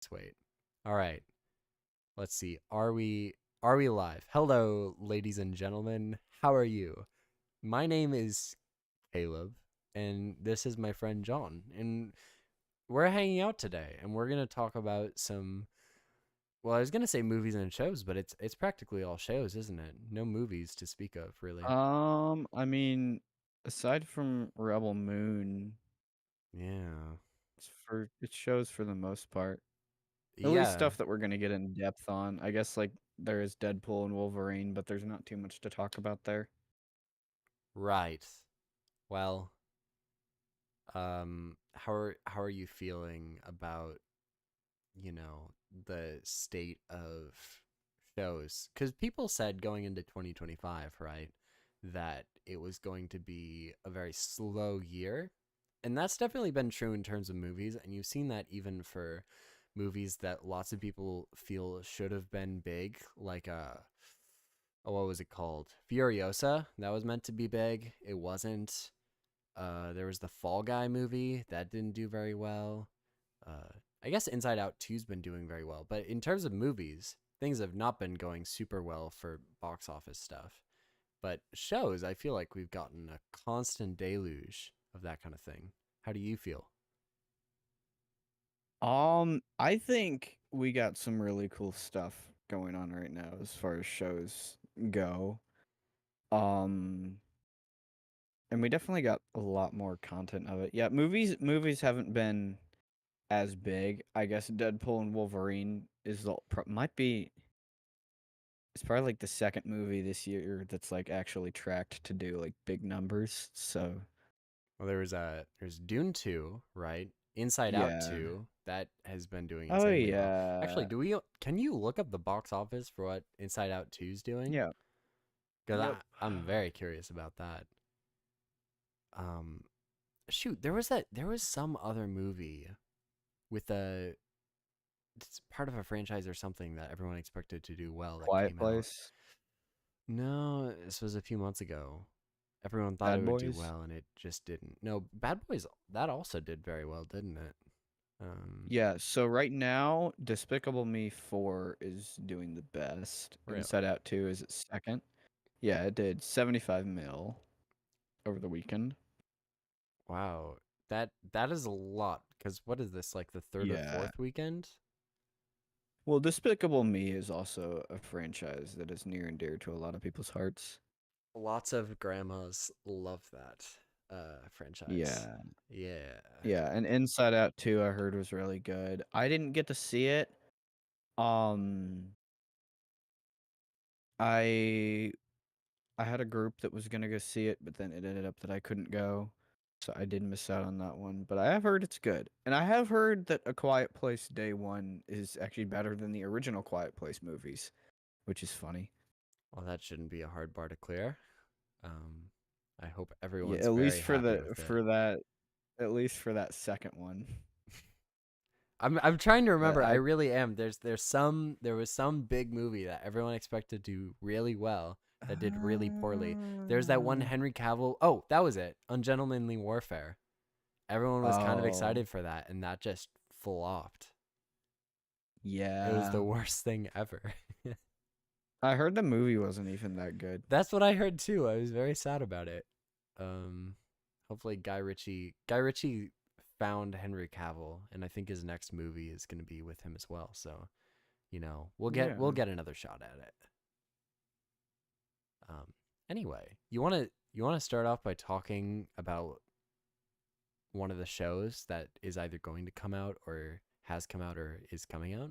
Let's wait. All right. Let's see. Are we live? Hello, ladies and gentlemen. How are you? My name is Caleb, and this is my friend John. And we're hanging out today, and we're gonna talk about some. Well, I was gonna say movies and shows, but it's practically all shows, isn't it? No movies to speak of, really. I mean, aside from Rebel Moon, Yeah. it shows for the most part. At least Yeah. stuff that we're gonna get in depth on. I guess like there is Deadpool and Wolverine, but there's not too much to talk about there. Right. Well, how are you feeling about the state of shows, because people said going into 2025, right, that it was going to be a very slow year, and that's definitely been true in terms of movies, and you've seen that even for movies that lots of people feel should have been big, like what was it called, Furiosa, that was meant to be big, it wasn't. There was the Fall Guy movie that didn't do very well. I guess Inside Out 2's been doing very well, but in terms of movies, things have not been going super well for box office stuff. But shows, I feel like we've gotten a constant deluge of that kind of thing. How do you feel? I think we got some really cool stuff going on right now as far as shows go. Um, and we definitely got a lot more content of it. Yeah, movies haven't been as big. I guess Deadpool and Wolverine is might be it's probably like the second movie this year that's like actually tracked to do like big numbers. So Well, there's Dune 2, right? Inside Out yeah. 2, that has been doing Oh insanely well. Actually, yeah. can you look up the box office for what Inside Out 2's doing? Yeah. Because Yep. I'm very curious about that. Um, Shoot, there was some other movie with a it's part of a franchise or something that everyone expected to do well that Quiet came out. Place, No, this was a few months ago. Everyone thought it Bad would do Boys. well and it just didn't. No, Bad Boys, that also did very well, didn't it? Um, Yeah, so right now Despicable Me 4 is doing the best. really. Inside Out 2 is its second. Yeah, it did 75 mil over the weekend. Wow. That is a lot, cuz what is this, like the third or Yeah. fourth weekend? Well, Despicable Me is also a franchise that is near and dear to a lot of people's hearts. Lots of grandmas love that franchise. Yeah. Yeah. Yeah, and Inside Out 2 I heard was really good. I didn't get to see it. Um I I had a group that was gonna go see it, but then it ended up that I couldn't go. So I did miss out on that one. But I have heard it's good. And I have heard that A Quiet Place Day 1 is actually better than the original Quiet Place movies, which is funny. Well, that shouldn't be a hard bar to clear. Um, I hope Yeah, everyone's at least very happy with it. at least for that second one. I'm trying to But remember. I I really am. There was some big movie that everyone expected to do really well that did really poorly. There's that one uh, Henry Cavill. Oh, that was it. Ungentlemanly Warfare. Everyone was kind of oh, excited for that, and that just flopped. It was the yeah. worst thing ever. I heard the movie wasn't even that good. That's what I heard too. I was very sad about it. Um, Hopefully Guy Ritchie found Henry Cavill, and I think his next movie is going to be with him as well. So we'll Yeah. get another shot at it. Um, anyway, you want to start off by talking about one of the shows that is either going to come out or has come out or is coming out.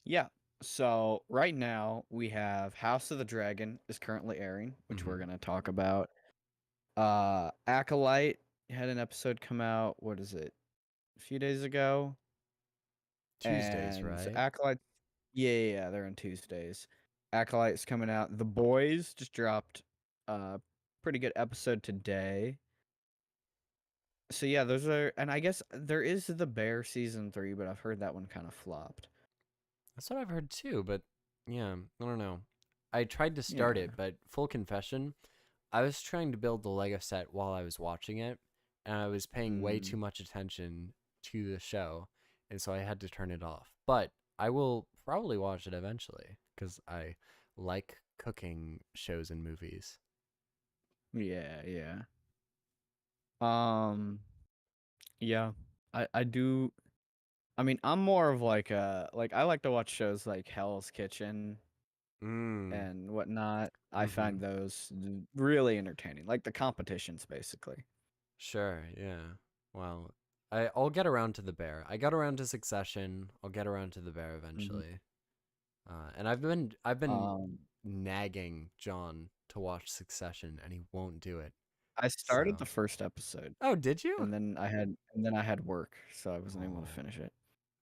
Yeah. So right now we have House of the Dragon is currently airing, which we're Mm-hmm. gonna talk about. Acolyte had an episode come out, what is it, a few days ago? Tuesdays, And so right? Acolyte, yeah, they're on Tuesdays. Acolyte's coming out. The Boys just dropped a pretty good episode today. So yeah, those are, and I guess there is the Bear season 3, but I've heard that one kind of flopped. That's what I've heard too, but yeah, I don't know. I tried to start Yeah. it, but full confession, I was trying to build the Lego set while I was watching it, and I was paying way too Mm. much attention to the show. and so I had to turn it off. But I will probably watch it eventually because I like cooking shows and movies. Yeah, yeah. Um, yeah. I do. I mean, I'm more of like a like I like to watch shows like Hell's Kitchen Mm. and whatnot. I Mm-hmm. find those really entertaining, like the competitions, basically. Sure, yeah. Well, I'll get around to The Bear. I got around to Succession. I'll get around to The Bear Mhm. eventually. And I've been Um, nagging John to watch Succession, and he won't do it. I started So, the first episode, oh, did you? and then I had work, so I wasn't able to Oh, finish it.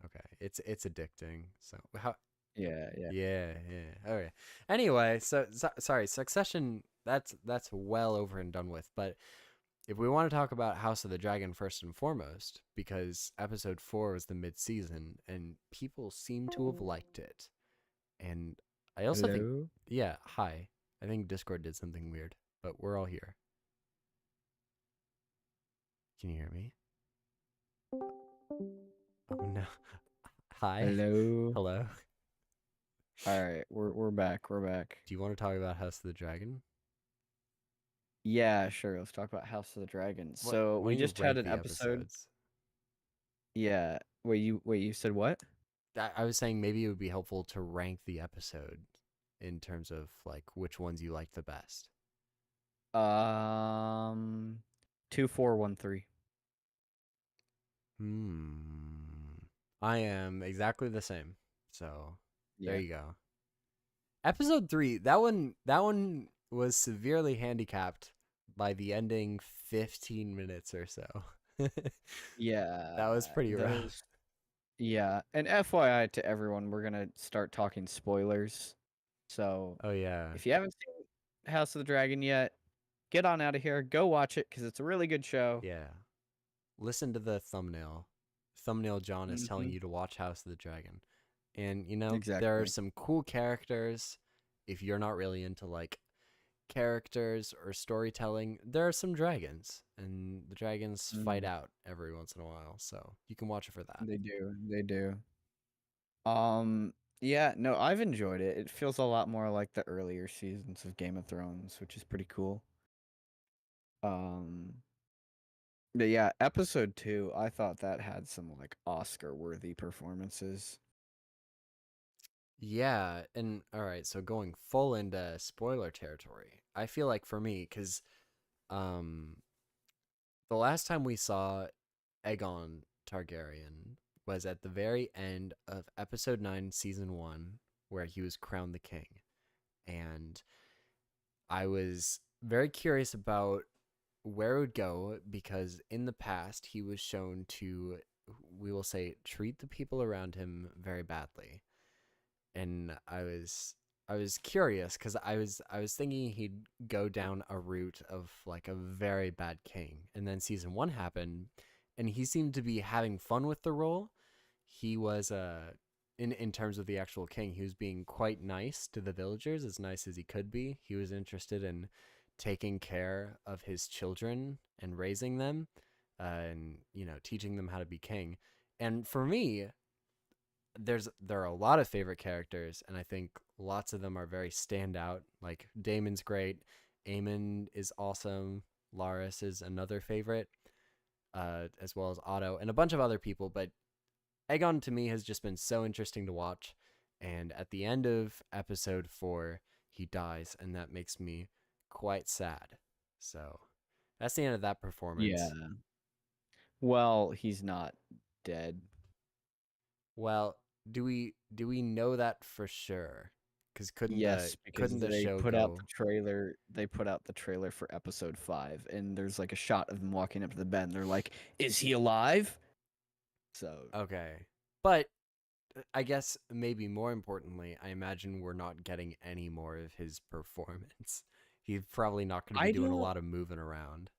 okay. It's addicting. So how? Yeah, yeah. Yeah, yeah. Okay. Anyway, sorry. Succession. That's well over and done with. But if we want to talk about House of the Dragon first and foremost, because episode 4 was the mid-season and people seem to have liked it. And I also think, Hello, yeah, hi. I think Discord did something weird, but we're all here. Can you hear me? Oh no. Hi. hello. Hello. All right, we're back. We're back. Do you want to talk about House of the Dragon? Yeah, sure. Let's talk about House of the Dragon. What So why we don't you just had rank an the episode. episodes? Yeah. Wait, you said what? I was saying maybe it would be helpful to rank the episode in terms of like which ones you like the best. Um, 2413. Hmm. I am exactly the same. So there Yeah. you go. Episode 3, that one was severely handicapped by the ending 15 minutes or so. That was Yeah, pretty rough. those. Yeah, and FYI to everyone, we're gonna start talking spoilers. So Oh yeah. if you haven't seen House of the Dragon yet, get on out of here. Go watch it because it's a really good show. Yeah. Listen to the thumbnail. Thumbnail John is telling Hmm. you to watch House of the Dragon. And there are Exactly. some cool characters if you're not really into like characters or storytelling. There are some dragons and the dragons fight Mm, out every once in a while. So, you can watch it for that. they do. They do. Um, yeah, no, I've enjoyed it. It feels a lot more like the earlier seasons of Game of Thrones, which is pretty cool. Um, but yeah, episode 2, I thought that had some like Oscar-worthy performances. Yeah, and all right, so going full into spoiler territory. I feel like for me cuz um the last time we saw Aegon Targaryen was at the very end of episode 9 season 1 where he was crowned the king. And I was very curious about where it would go because in the past he was shown to, we will say, treat the people around him very badly. And I was curious because I was thinking he'd go down a route of like a very bad king, and then season 1 happened, and he seemed to be having fun with the role. He was in terms of the actual king, he was being quite nice to the villagers, as nice as he could be. He was interested in taking care of his children and raising them, and teaching them how to be king. And for me, there are a lot of favorite characters, and I think lots of them are very standout. Like Damon's great, Aemon is awesome, Laris is another favorite, as well as Otto and a bunch of other people. But Aegon to me has just been so interesting to watch. And at the end of episode 4, he dies, and that makes me quite sad. So that's the end of that performance. Yeah. Well, he's not dead. Well, do we know that for sure? Because couldn't the Yes, because couldn't the show go? they put out the trailer for episode 5 and there's like a shot of him walking up to the bed and they're like, "Is he alive?" So, Okay, but I guess maybe more importantly, I imagine we're not getting any more of his performance. He's probably not going to be I doing a don't lot of moving around.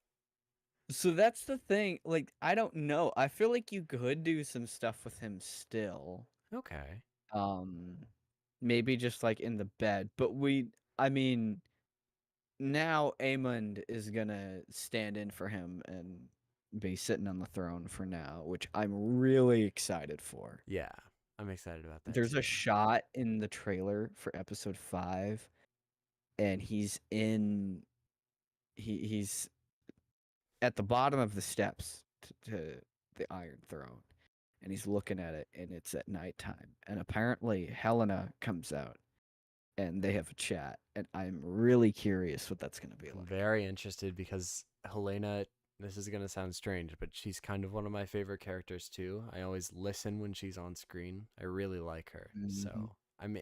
so that's the thing. Like, I don't know. I feel like you could do some stuff with him still. Okay. Um, maybe just like in the bed, but I mean, now Aemond is gonna stand in for him and be sitting on the throne for now, which I'm really excited for. Yeah, I'm excited about that There's too. a shot in the trailer for episode 5, and he's at the bottom of the steps to the Iron Throne, and he's looking at it, and it's at nighttime, and apparently Helena comes out, and they have a chat, and I'm really curious what that's gonna be I'm like. very interested because Helena, this is going to sound strange, but she's kind of one of my favorite characters too. I always listen when she's on screen. I really like her. Mhm. So, I'm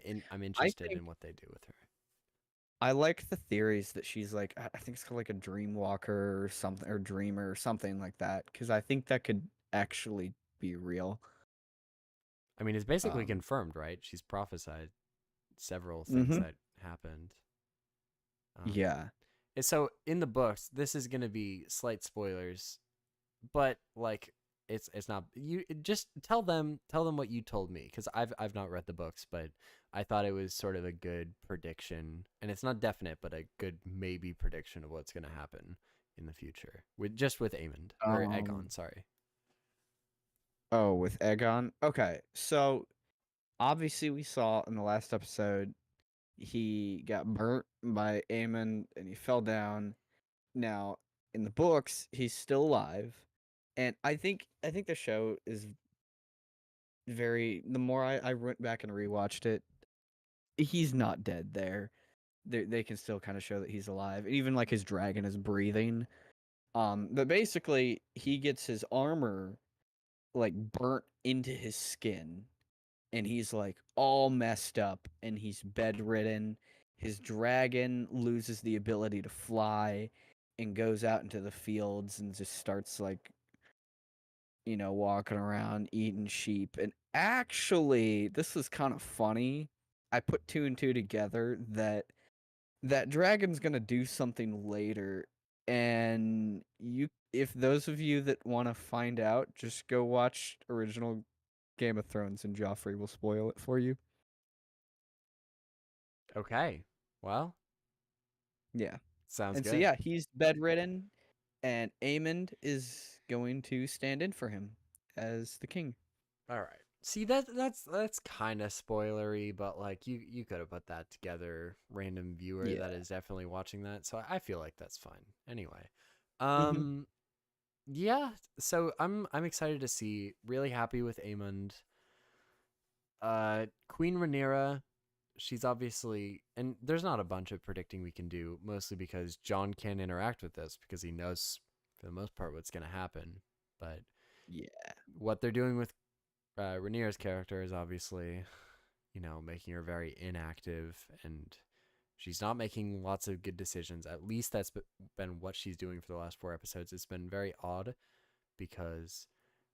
I interested think in what they do with her. I like the theories that she's like I think it's called like a dream walker or something, or dreamer or something like that, because I think that could actually be real. I mean, it's basically Um, confirmed, right? She's prophesied several things hmm that happened. Um, yeah. and so in the books, this is going to be slight spoilers, but like it's not you just tell them what you told me because I've not read the books, but I thought it was sort of a good prediction, and it's not definite, but a good maybe prediction of what's going to happen in the future with Aemond or Um, Aegon. Sorry. oh, with Egon. Okay, so obviously we saw in the last episode he got burnt by Aemon and he fell down. Now in the books he's still alive, and I think the show is very. The more I went back and rewatched it, he's not dead there. They can still kind of show that he's alive. And even like his dragon is breathing. But basically he gets his armor like burnt into his skin, and he's like all messed up, and he's bedridden. His dragon loses the ability to fly and goes out into the fields and just starts like, walking around eating sheep. And actually, this is kind of funny. I put two and two together that that dragon's gonna do something later, and if those of you that want to find out, just go watch original Game of Thrones, and Joffrey will spoil it for you. Okay. Well, Yeah. sounds And so good. yeah, he's bedridden, and Aemond is going to stand in for him as the king. All right. See that's kind of spoilery, but like you could have put that together, random viewer that Yeah. is definitely watching that. So I feel like that's fine. Anyway, hmm um, yeah. So I'm excited to see. Really happy with Aemond. Queen Rhaenyra. She's obviously, and there's not a bunch of predicting we can do, mostly because John can't interact with this because he knows for the most part what's going to happen. But Yeah. what they're doing with Rhaenyra's character is obviously, making her very inactive, and she's not making lots of good decisions. At least that's been what she's doing for the last 4 episodes. It's been very odd because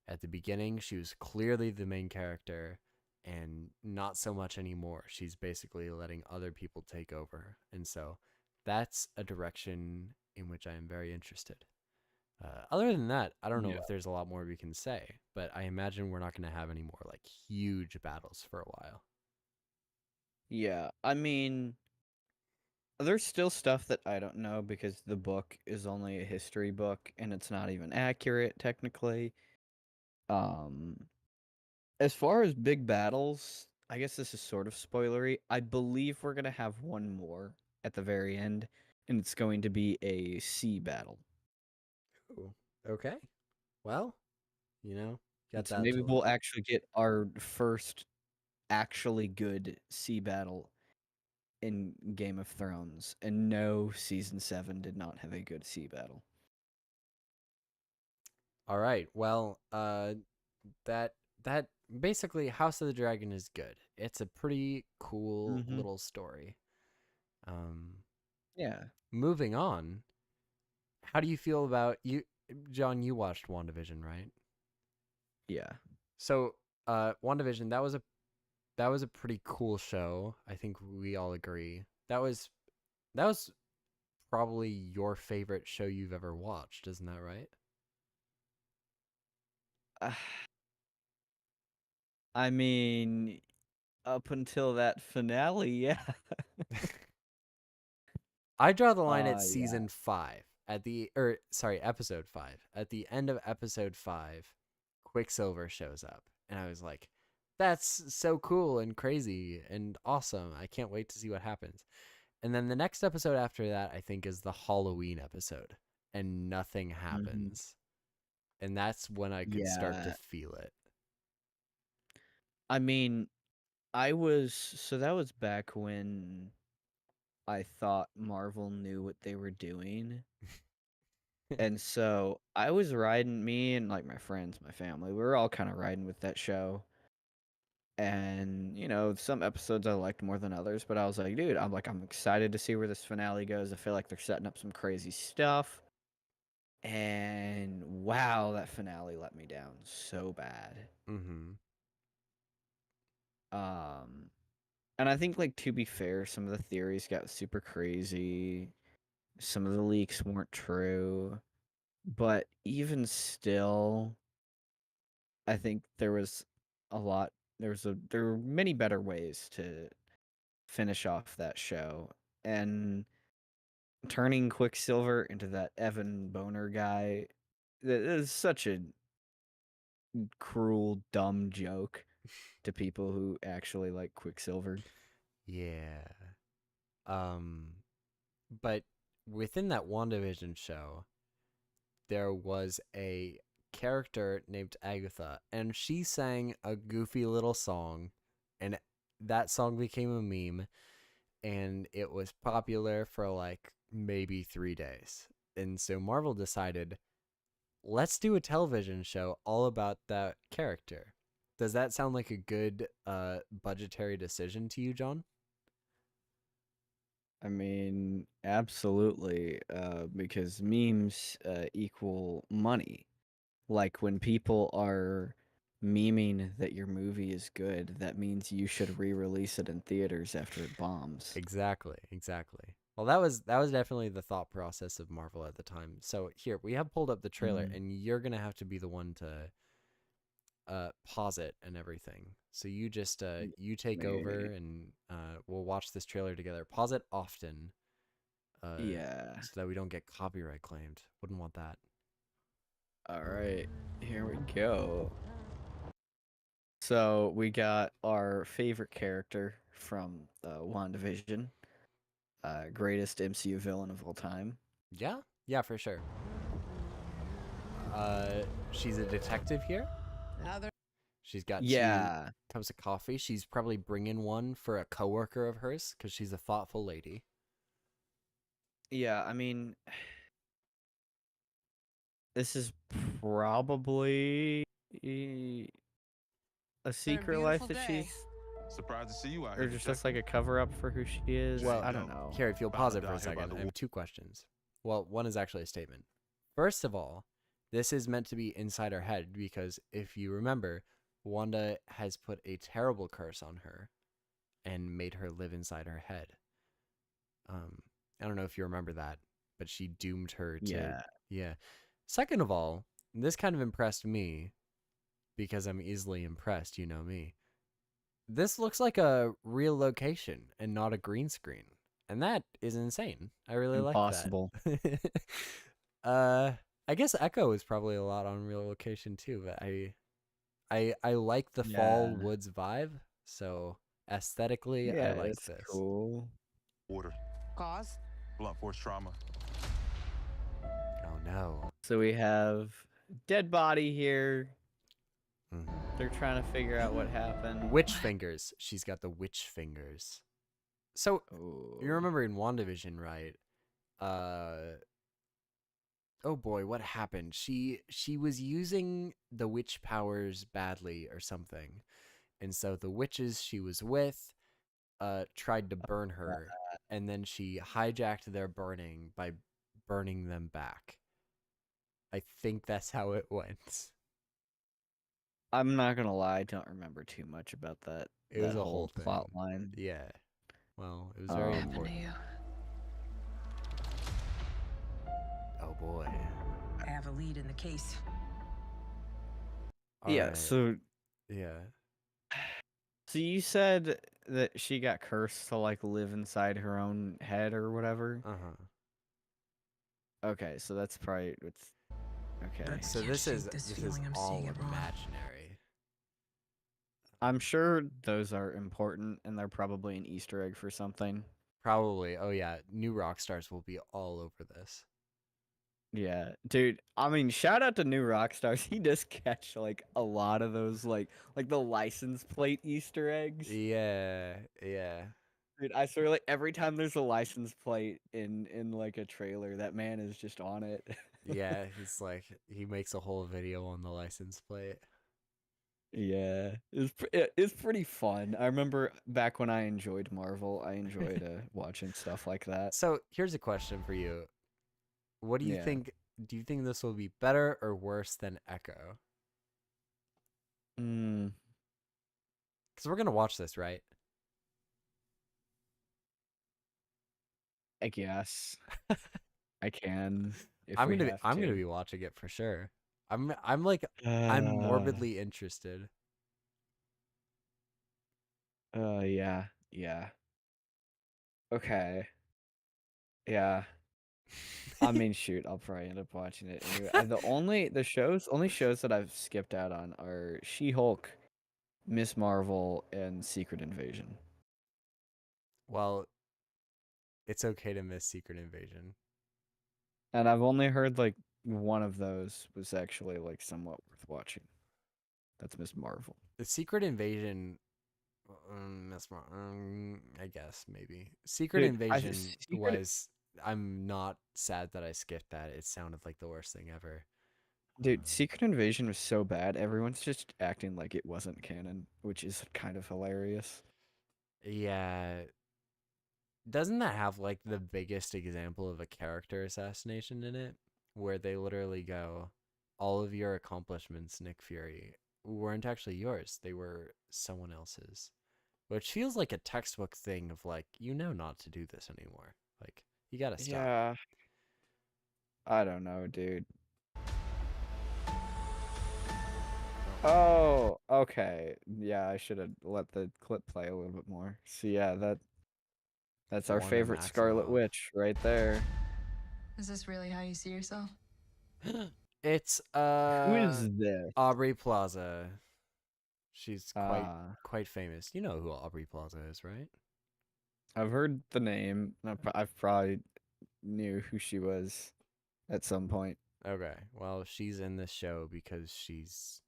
at the beginning she was clearly the main character, and not so much anymore. She's basically letting other people take over, and so that's a direction in which I am very interested. Other than that, I don't know Yeah. if there's a lot more we can say, but I imagine we're not going to have any more like huge battles for a while. Yeah. I mean, there's still stuff that I don't know because the book is only a history book and it's not even accurate technically. Um, as far as big battles, I guess this is sort of spoilery. I believe we're gonna have one more at the very end, and it's going to be a sea battle. Ooh, okay. Well, And got so that maybe to look. we'll actually get our first actually good sea battle in Game of Thrones. And no, season 7 did not have a good sea battle. All right. Well, that that basically House of the Dragon is good. It's a pretty cool Mm-hmm. little story. Um, Yeah. moving on. How do you feel about you, John? You watched WandaVision, right? Yeah. So, WandaVision, that was a pretty cool show. I think we all agree. That was probably your favorite show you've ever watched, isn't that right? Uh, I mean, up until that finale, yeah. I draw the line at Yeah. season 5. episode 5. At the end of episode 5, Quicksilver shows up, and I was like, that's so cool and crazy and awesome. I can't wait to see what happens. And then the next episode after that, I think, is the Halloween episode, and nothing Mm-hmm. happens. And that's when I could start to Yeah. feel it. I mean, so that was back when I thought Marvel knew what they were doing. And so I was riding, me and like my friends, my family, we were all kind of riding with that show. And, some episodes I liked more than others, but I was like, dude, I'm excited to see where this finale goes. I feel like they're setting up some crazy stuff. And wow, that finale let me down so bad. Mm-hmm. Um, and I think, like, to be fair, some of the theories got super crazy. Some of the leaks weren't true. But even still, I think there were many better ways to finish off that show. And turning Quicksilver into that Evan Boner guy, that is such a cruel, dumb joke to people who actually like Quicksilver. Yeah. Um, but within that WandaVision show, there was a character named Agatha, and she sang a goofy little song, and that song became a meme, and it was popular for like maybe 3 days. And so Marvel decided, let's do a television show all about that character. Does that sound like a good budgetary decision to you, John? I mean, absolutely, because memes equal money. Like, when people are memeing that your movie is good, that means you should re-release it in theaters after it bombs. Exactly, exactly. Well, that was definitely the thought process of Marvel at the time. So here we have pulled up the trailer, Mm. and you're gonna have to be the one to pause it and everything. So you just you take over, Me. and we'll watch this trailer together. Pause it often, Yeah. so that we don't get copyright claimed. Wouldn't want that. All right. Here we go. So we got our favorite character from WandaVision, greatest MCU villain of all time. Yeah, yeah, for sure. She's a detective here. She's got two Yeah, cups of coffee. She's probably bringing one for a coworker of hers because she's a thoughtful lady. yeah. I mean, this is probably a secret life that she's, Surprised to see you out or here, just like detective. a cover up for who she is. Well, I don't know. here, if you'll Found pause her it for down a here by second, the I have wa- 2 questions. Well, one is actually a statement. First of all, this is meant to be inside her head because if you remember, Wanda has put a terrible curse on her and made her live inside her head. Um, I don't know if you remember that, but she doomed her to, Yeah, yeah. Second of all, this kind of impressed me because I'm easily impressed, you know me. This looks like a real location and not a green screen. And that is insane. I really like that. impossible. uh I guess Echo is probably a lot on real location too, but I like the fall Yeah, woods vibe, so aesthetically I yeah, like it's this. cool. Water. Cause? Blunt force trauma. Oh no. So we have dead body here. Mhm. They're trying to figure out what happened. Witch fingers. She's got the witch fingers. So you Oh, remember in WandaVision, right? Oh boy, what happened? She was using the witch powers badly or something. And so the witches she was with tried to burn her, and then she hijacked their burning by burning them back. I think that's how it went. I'm not gonna lie, I don't remember too much about that It was a whole whole plot thing. line. Yeah. Well, it was very Um, important. Oh boy. I have a lead in the case. All yeah, right. Yeah. so you said that she got cursed to like live inside her own head or whatever. Uh-huh. Okay, so that's probably what's okay. But So can't this shake is this this is feeling I'm all seeing it wrong. imaginary. I'm sure those are important, and they're probably an Easter egg for something. Probably. Oh yeah, new rock stars will be all over this. Yeah, dude. I mean, shout out to New Rockstars. He does catch like a lot of those, like the license plate Easter eggs. Yeah, yeah. Dude, I swear, like every time there's a license plate in like a trailer, that man is just on it. Yeah, he's like he makes a whole video on the license plate. Yeah, it's pretty fun. I remember back when I enjoyed Marvel, I enjoyed watching stuff like that. So here's a question for you. What do you Yeah. think? Do you think this will be better or worse than Echo? Mm, Because we're gonna watch this, right? I guess I can if I'm we gonna have I'm gonna to. be watching it for sure. I'm like I'm Uh, morbidly interested. yeah, yeah. Okay, yeah. I mean, shoot, I'll probably end up watching it anyway. The only shows that I've skipped out on are She-Hulk, Miss Marvel, and Secret Invasion. Well, it's okay to miss Secret Invasion. And I've only heard like one of those was actually like somewhat worth watching. That's Miss Marvel. The Secret Invasion, I guess maybe Secret Dude, Invasion Secret was. I'm not sad that I skipped that. It sounded like the worst thing ever. Dude, Secret Invasion was so bad. Everyone's just acting like it wasn't canon, which is kind of hilarious. Yeah, doesn't that have like the biggest example of a character assassination in it, where they literally go, "All of your accomplishments, Nick Fury, weren't actually yours. They were someone else's." Which feels like a textbook thing of like, you know not to do this anymore. Like, you gotta stop. Yeah, I don't know, dude. Oh, okay. Yeah, I should have let the clip play a little bit more. So yeah, that's our Wanda favorite Scarlet Maximoff. Witch right there. Is this really how you see yourself? It's Who is this? Aubrey Plaza. She's Ah, quite famous. You know who Aubrey Plaza is, right? I've heard the name. I've probably knew who she was at some point. Okay. Well, she's in this show because she's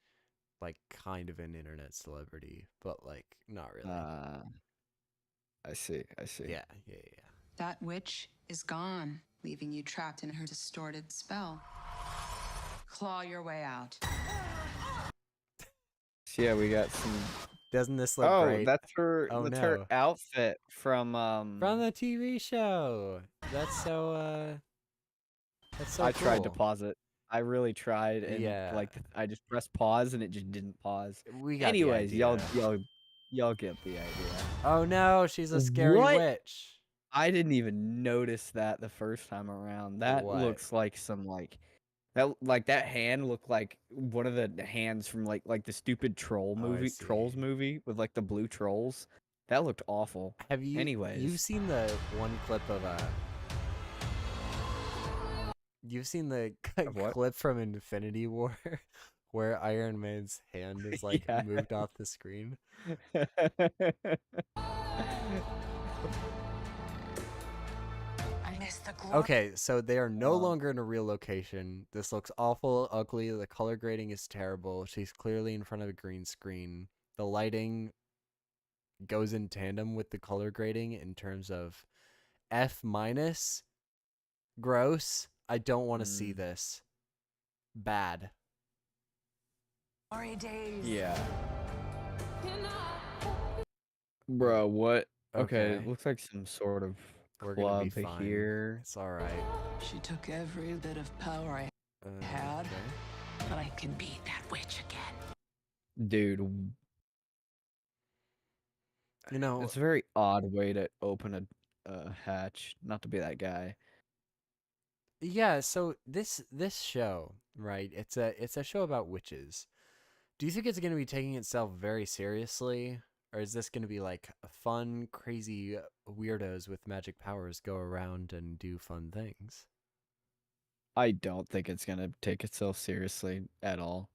like kind of an internet celebrity, but like not really. I see. I see. Yeah. That witch is gone, leaving you trapped in her distorted spell. Claw your way out. So yeah, we got some. Doesn't this look Oh, great? that's her. Oh That's her no. outfit from From the TV show. That's so I tried to cool. pause it. I really tried, and Yeah. like I just pressed pause, and it just didn't pause. We got Anyways, the idea. y'all get the idea. Oh no, she's a scary What? witch. I didn't even notice that the first time around. That What? looks like some that hand looked like one of the hands from like the stupid troll Oh, I movie, see. Trolls movie with like the blue trolls. That looked awful. Have you Anyways, you've seen the one clip of you've seen the Of what? clip from Infinity War where Iron Man's hand is like Yeah. moved off the screen? I missed the glory. Okay, so they are no Um, longer in a real location. This looks awful, ugly. The color grading is terrible. She's clearly in front of a green screen. The lighting goes in tandem with the color grading in terms of F minus, gross. I don't want to see this. Bad. Glory days. Yeah. Bro, what? Okay, Okay. it looks like some sort of We're gonna be club fine. here. It's all right. She took every bit of power I had, Okay. but I can beat that witch again. Dude, You know, it's a very odd way to open a hatch. Not to be that guy. yeah. So this show, right? It's a show about witches. Do you think it's gonna be taking itself very seriously, or is this gonna be like fun, crazy weirdos with magic powers go around and do fun things? I don't think it's gonna take itself seriously at all.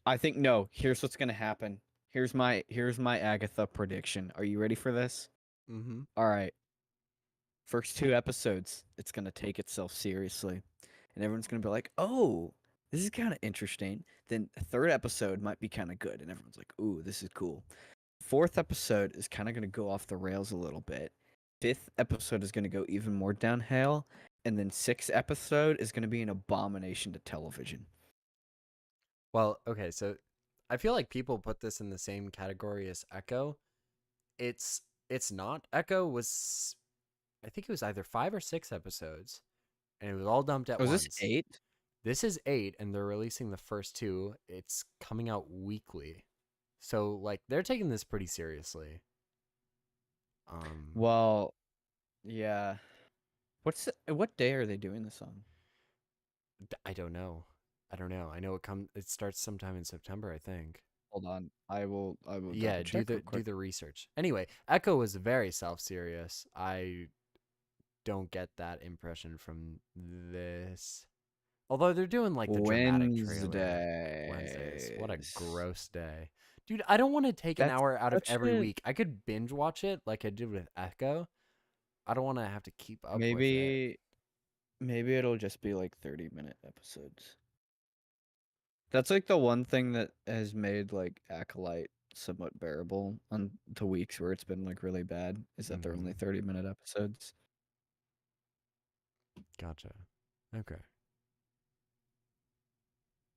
I think no. Here's what's gonna happen. Here's my Agatha prediction. Are you ready for this? Mm-hmm. All right. First 2 episodes, it's gonna take itself seriously, and everyone's gonna be like, "Oh, this is kind of interesting." Then the third episode might be kind of good, and everyone's like, "Ooh, this is cool." Fourth episode is kind of gonna go off the rails a little bit. Fifth episode is gonna go even more downhill, and then sixth episode is gonna be an abomination to television. Well, okay, so I feel like people put this in the same category as Echo. It's not. Echo was, I think it was either 5 or 6 episodes, and it was all dumped at Oh, is once. this 8? This is 8, and they're releasing the first 2. It's coming out weekly, so like they're taking this pretty seriously. Well, yeah. What day are they doing this on? I don't know. I know it starts sometime in September, I think. Hold on. I will Yeah, double check real do quick. the research. Anyway, Echo was very self-serious. I don't get that impression from this. Although they're doing like the dramatic trailer Wednesdays. What a Wednesdays. gross day. Dude, I don't want to take an That's hour out of such every a week. I could binge watch it like I did with Echo. I don't want to have to keep up with it. maybe it'll just be like 30-minute episodes. That's like the one thing that has made like Acolyte somewhat bearable on the weeks where it's been like really bad is that they're only 30-minute episodes. Gotcha. Okay.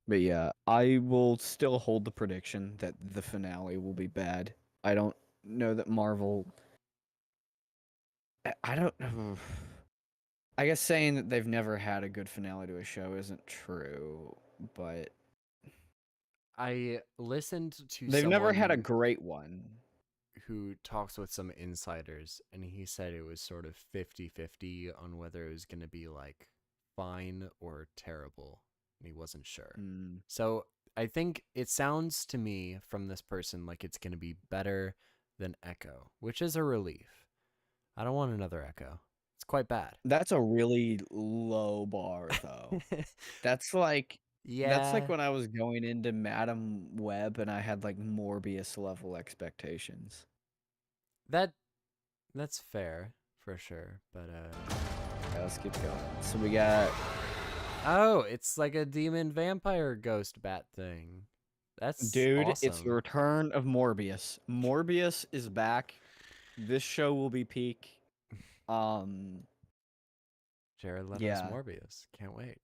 But yeah, I will still hold the prediction that the finale will be bad. I don't know that Marvel. I don't know. I guess saying that they've never had a good finale to a show isn't true, but I listened to they've never had a someone great one. who talks with some insiders, and he said it was sort of 50-50 on whether it was going to be like fine or terrible, and he wasn't sure. Mm. So I think it sounds to me from this person like it's going to be better than Echo, which is a relief. I don't want another Echo. It's quite bad. That's a really low bar, though. That's like Yeah, when I was going into Madam Web and I had like Morbius level expectations. that's fair for sure, but Okay, let's keep going. So we got oh, it's like a demon vampire ghost bat thing. That's dude, awesome. it's the return of Morbius. Morbius is back. This show will be peak. Jared Leto's yeah. Morbius. Can't wait.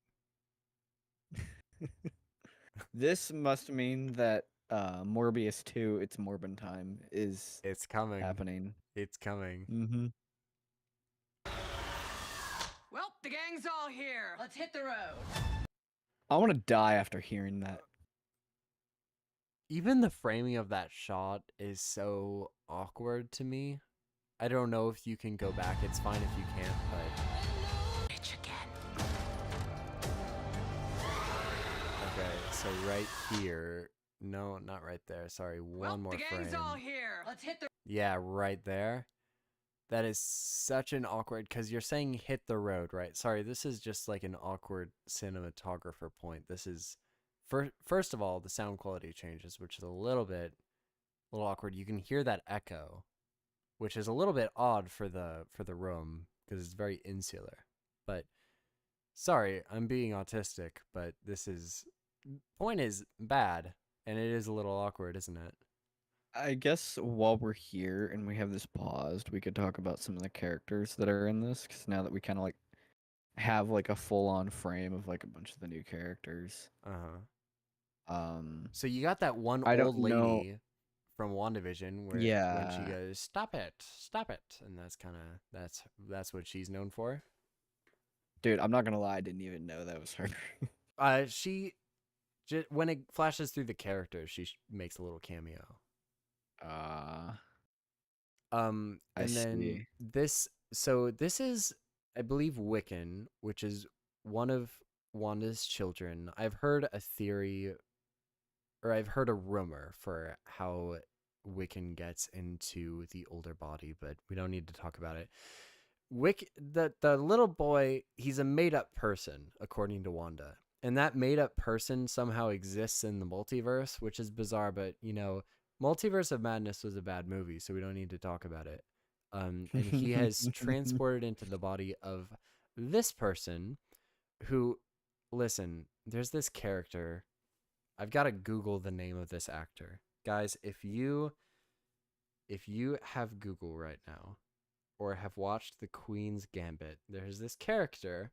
This must mean that Morbius 2, it's Morbin time, is It's coming. happening. It's coming. Mm-hmm. Well, the gang's all here. Let's hit the road. I want to die after hearing that. Even the framing of that shot is so awkward to me. I don't know if you can go back. It's fine if you can't, but Bitch again. okay. So right here. No, not right there. Sorry, one more the gang's frame. all here. Let's hit the Yeah, right there. That is such an awkward, because you're saying hit the road, right? Sorry, this is just like an awkward cinematographer point. This is, first of all, the sound quality changes, which is a little awkward. You can hear that echo, which is a little bit odd for the room because it's very insular. But sorry, I'm being autistic, but point is bad, and it is a little awkward, isn't it? I guess while we're here and we have this paused, we could talk about some of the characters that are in this, because now that we kind of like have like a full-on frame of like a bunch of the new characters. So you got that one I old don't know. lady from WandaVision where when she goes, stop it, and that's what she's known for. Dude, I'm not gonna lie, I didn't even know that was her. She just, when it flashes through the character, she makes a little cameo. And then this is, I believe, Wiccan, which is one of Wanda's children. I've heard a theory, or I've heard a rumor for how Wiccan gets into the older body, but we don't need to talk about it. the little boy, he's a made up person according to Wanda, and that made up person somehow exists in the multiverse, which is bizarre. But Multiverse of Madness was a bad movie, so we don't need to talk about it. And he has transported into the body of this person, who, listen, there's this character. I've got to Google the name of this actor, guys. If you have Google right now, or have watched The Queen's Gambit, there's this character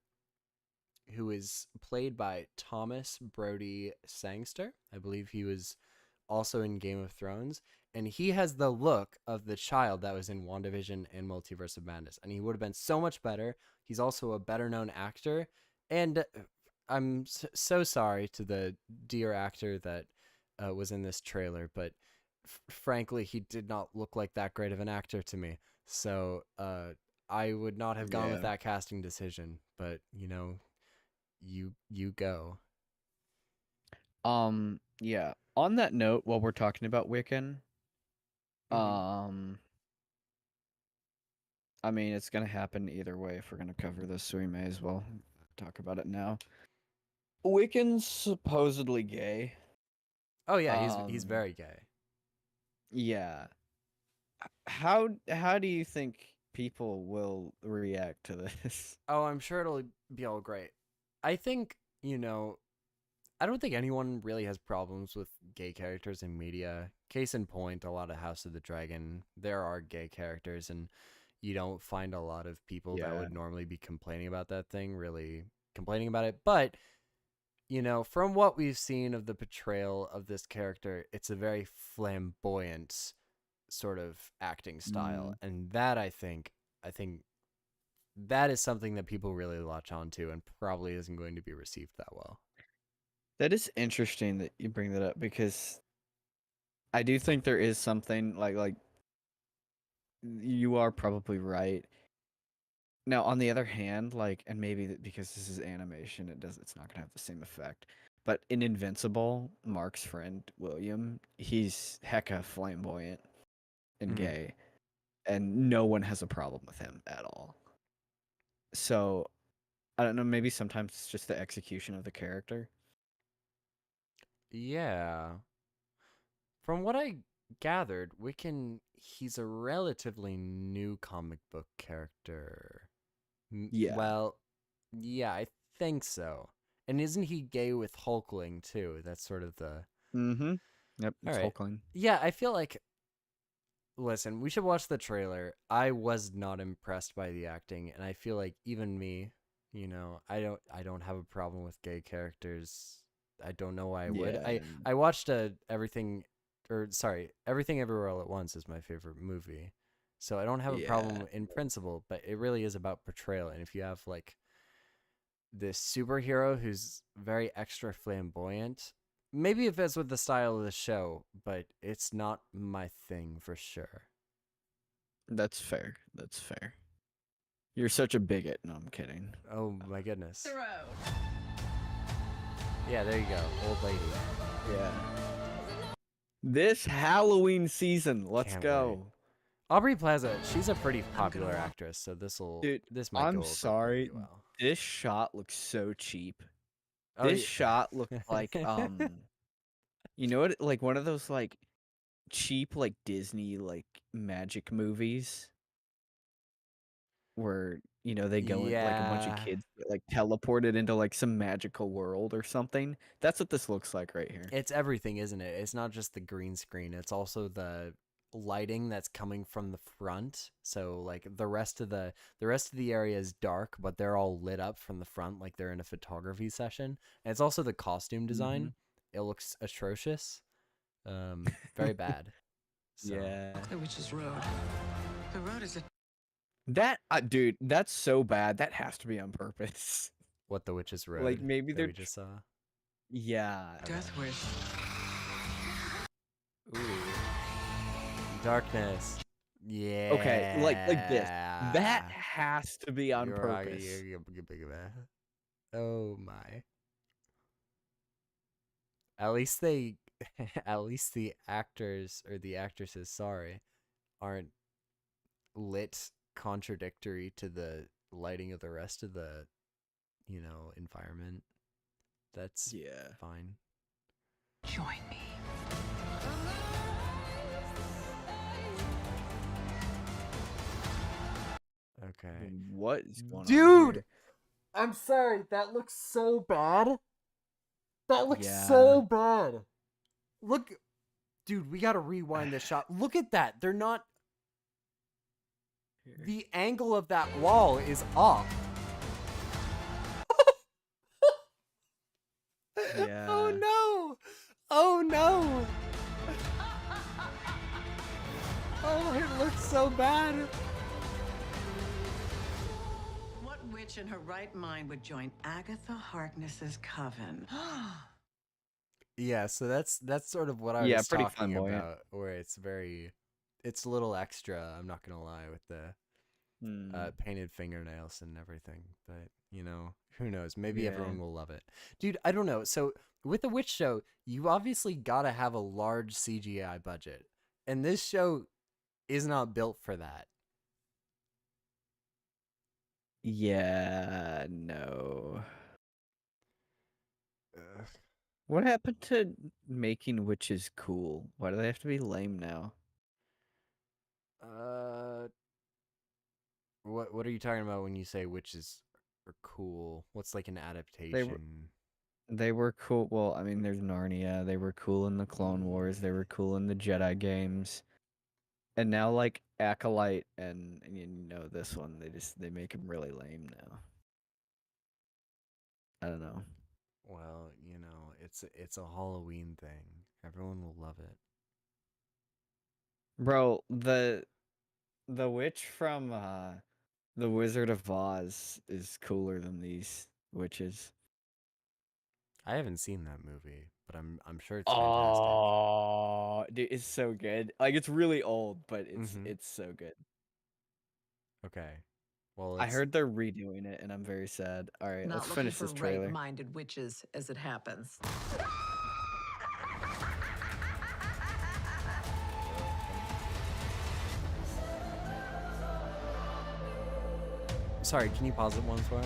who is played by Thomas Brody Sangster. I believe he was also in Game of Thrones, and he has the look of the child that was in WandaVision and Multiverse of Madness, and he would have been so much better. He's also a better known actor, and I'm so sorry to the dear actor that was in this trailer, but frankly, he did not look like that great of an actor to me. So I would not have gone with that casting decision, but you go. Yeah. On that note, while we're talking about Wiccan, I mean, it's gonna happen either way if we're gonna cover this, so we may as well talk about it now. Wiccan's supposedly gay. Oh yeah, he's very gay. Yeah. How do you think people will react to this? Oh, I'm sure it'll be all great. I think, I don't think anyone really has problems with gay characters in media. Case in point, a lot of House of the Dragon, there are gay characters, and you don't find a lot of people that would normally be complaining about that thing really complaining about it. But, from what we've seen of the portrayal of this character, it's a very flamboyant sort of acting style. And that I think that is something that people really latch onto and probably isn't going to be received that well. That is interesting that you bring that up, because I do think there is something like you are probably right. Now, on the other hand, and maybe because this is animation, it's not gonna have the same effect. But in Invincible, Mark's friend William, he's hecka flamboyant and gay, and no one has a problem with him at all. So I don't know, maybe sometimes it's just the execution of the character. Yeah. From what I gathered, Wiccan, he's a relatively new comic book character. Yeah. Well, yeah, I think so. And isn't he gay with Hulkling too? That's sort of the... Mm-hmm. Yep, it's All right. Hulkling. Yeah, I feel like... Listen, we should watch the trailer. I was not impressed by the acting, and I feel like even me, I don't have a problem with gay characters. I don't know why I would. I watched Everything Everywhere All at Once is my favorite movie. So I don't have a problem in principle, but it really is about portrayal. And if you have this superhero who's very extra flamboyant, maybe it fits with the style of the show, but it's not my thing for sure. That's fair. You're such a bigot. No, I'm kidding. Oh my goodness. Yeah, there you go. Old lady. Yeah. This Halloween season, let's go. Wait. Aubrey Plaza, she's a pretty popular actress, so this might go over sorry. pretty well. This shot looks so cheap. Oh, this shot looked like you know what, like one of those cheap Disney magic movies where they go in a bunch of kids get teleported into some magical world or something. That's what this looks like right here. It's everything, isn't it? It's not just the green screen, it's also the lighting that's coming from the front. So the rest of the area is dark, but they're all lit up from the front like they're in a photography session. And it's also the costume design. It looks atrocious. Very bad. So. Yeah. The Witch's Road. The road is a... That dude, that's so bad. That has to be on purpose. What, the Witch's Road? Maybe we just saw. Yeah. Death Wish. Ooh. Darkness. Yeah. Okay, like this. That has to be on purpose. Oh my. At least the actors or the actresses, aren't lit contradictory to the lighting of the rest of the, environment. That's fine. Join me. Okay. What is going on Dude! here? I'm sorry, that looks so bad. That looks Yeah. so bad. Look, dude, we gotta rewind this shot. Look at that. They're not. The angle of that wall is off. Yeah. Oh no! Oh no! Oh, it looks so bad. What witch in her right mind would join Agatha Harkness's coven? Yeah, so that's sort of what I Yeah, was pretty talking flamboyant. about, where it's a little extra. I'm not gonna lie, with the painted fingernails and everything, but who knows? Maybe everyone will love it, dude. I don't know. So with a witch show, you obviously gotta have a large CGI budget, and this show is not built for that. Yeah, no. Ugh. What happened to making witches cool? Why do they have to be lame now? What are you talking about when you say witches are cool? What's like an adaptation? They were cool. Well, I mean, there's Narnia. They were cool in the Clone Wars. They were cool in the Jedi games. And now, like, Acolyte and this one, they make him really lame now. I don't know. Well, it's a Halloween thing. Everyone will love it. Bro, the witch from The Wizard of Oz is cooler than these witches. I haven't seen that movie, but I'm sure it's fantastic. Oh, dude, it's so good. Like, it's really old, but it's so good. Okay. Well, I heard they're redoing it, and I'm very sad. All right, let's finish this trailer. Right-minded witches, as it happens. Sorry, can you pause it once more?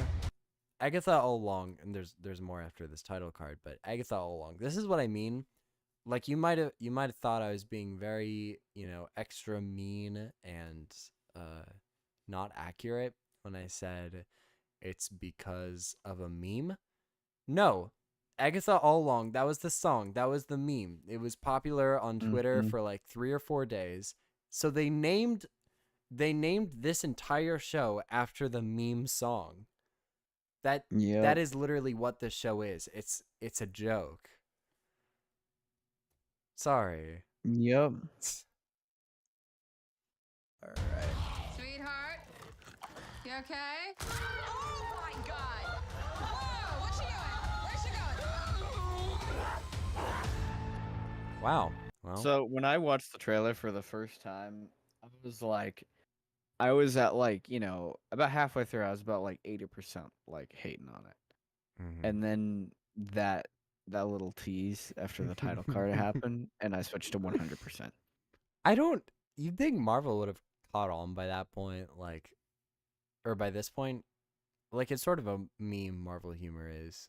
Agatha all along, and there's more after this title card, but Agatha all along. This is what I mean. Like, you might have thought I was being very, extra mean and not accurate when I said it's because of a meme. No. Agatha all along, that was the song, that was the meme. It was popular on Twitter for like 3 or 4 days. So they named this entire show after the meme song. That is literally what this show is. It's a joke. Sorry. Yep. All right. Sweetheart, you okay? Oh my God! Whoa! What's she doing? Where's she going? Wow. Well. So when I watched the trailer for the first time, I was at like, about halfway through, I was about like 80% like hating on it. And then that little tease after the title card happened, and I switched to 100%. You'd think Marvel would have caught on by that point, like, or by this point, like, it's sort of a meme Marvel humor is.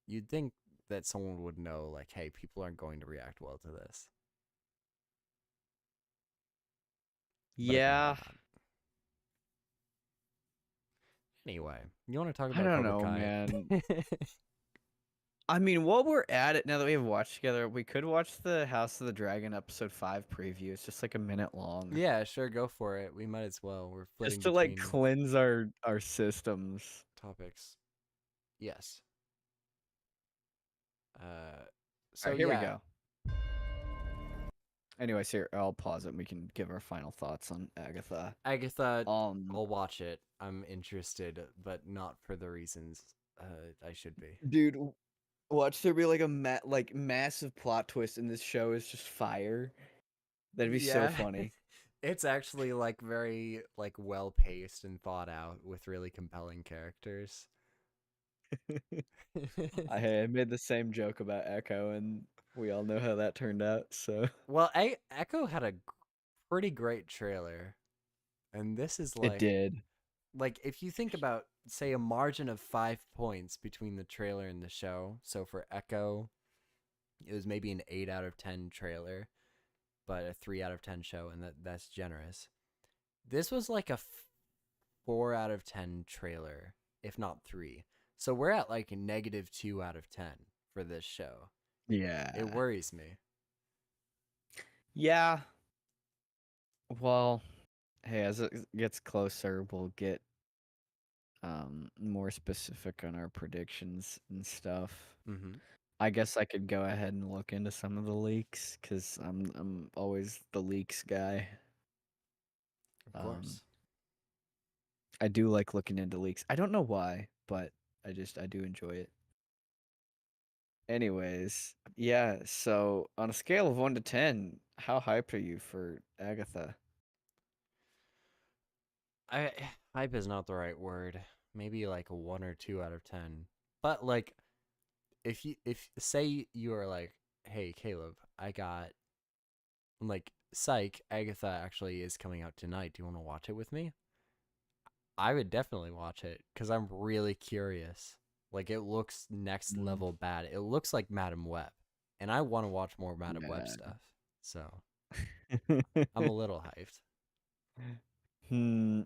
You'd think that someone would know, like, hey, people aren't going to react well to this. Yeah. Anyway, you want to talk about I don't Cobra know, Kai? man. I mean, while we're at it, now that we have watched together, we could watch the House of the Dragon episode 5 preview. It's just like a minute long. Yeah, sure, go for it. We might as well. We're flitting just to like cleanse our systems. Topics. Yes. So here we go. Anyways, here I'll pause it and we can give our final thoughts on Agatha. I'll watch it. I'm interested, but not for the reasons I should be. Dude, watch there be like a massive plot twist in this show is just fire. That'd be so funny. It's actually like very like well paced and thought out with really compelling characters. I made the same joke about Echo, and we all know how that turned out. So well, Echo had a pretty great trailer. And this is It did. like if you think about, say, a margin of 5 points between the trailer and the show. So for Echo, it was maybe an 8 out of 10 trailer, but a 3 out of 10 show, and that's generous. This was like a 4 out of 10 trailer, if not 3. So we're at like a -2 out of 10 for this show. Yeah. It worries me. Yeah. Well, hey, as it gets closer, we'll get more specific on our predictions and stuff. Mm-hmm. I guess I could go ahead and look into some of the leaks because I'm always the leaks guy. Of course. I do like looking into leaks. I don't know why, but I do enjoy it. Anyways, yeah, so on a scale of 1 to 10, how hyped are you for Agatha? Hype is not the right word. Maybe like a 1 or 2 out of 10. But like, if say you are like, hey Caleb, I got like psych, Agatha actually is coming out tonight. Do you want to watch it with me? I would definitely watch it because I'm really curious. Like, it looks next level bad. It looks like Madam Web, and I want to watch more Madam Web Yeah. stuff. So I'm a little hyped.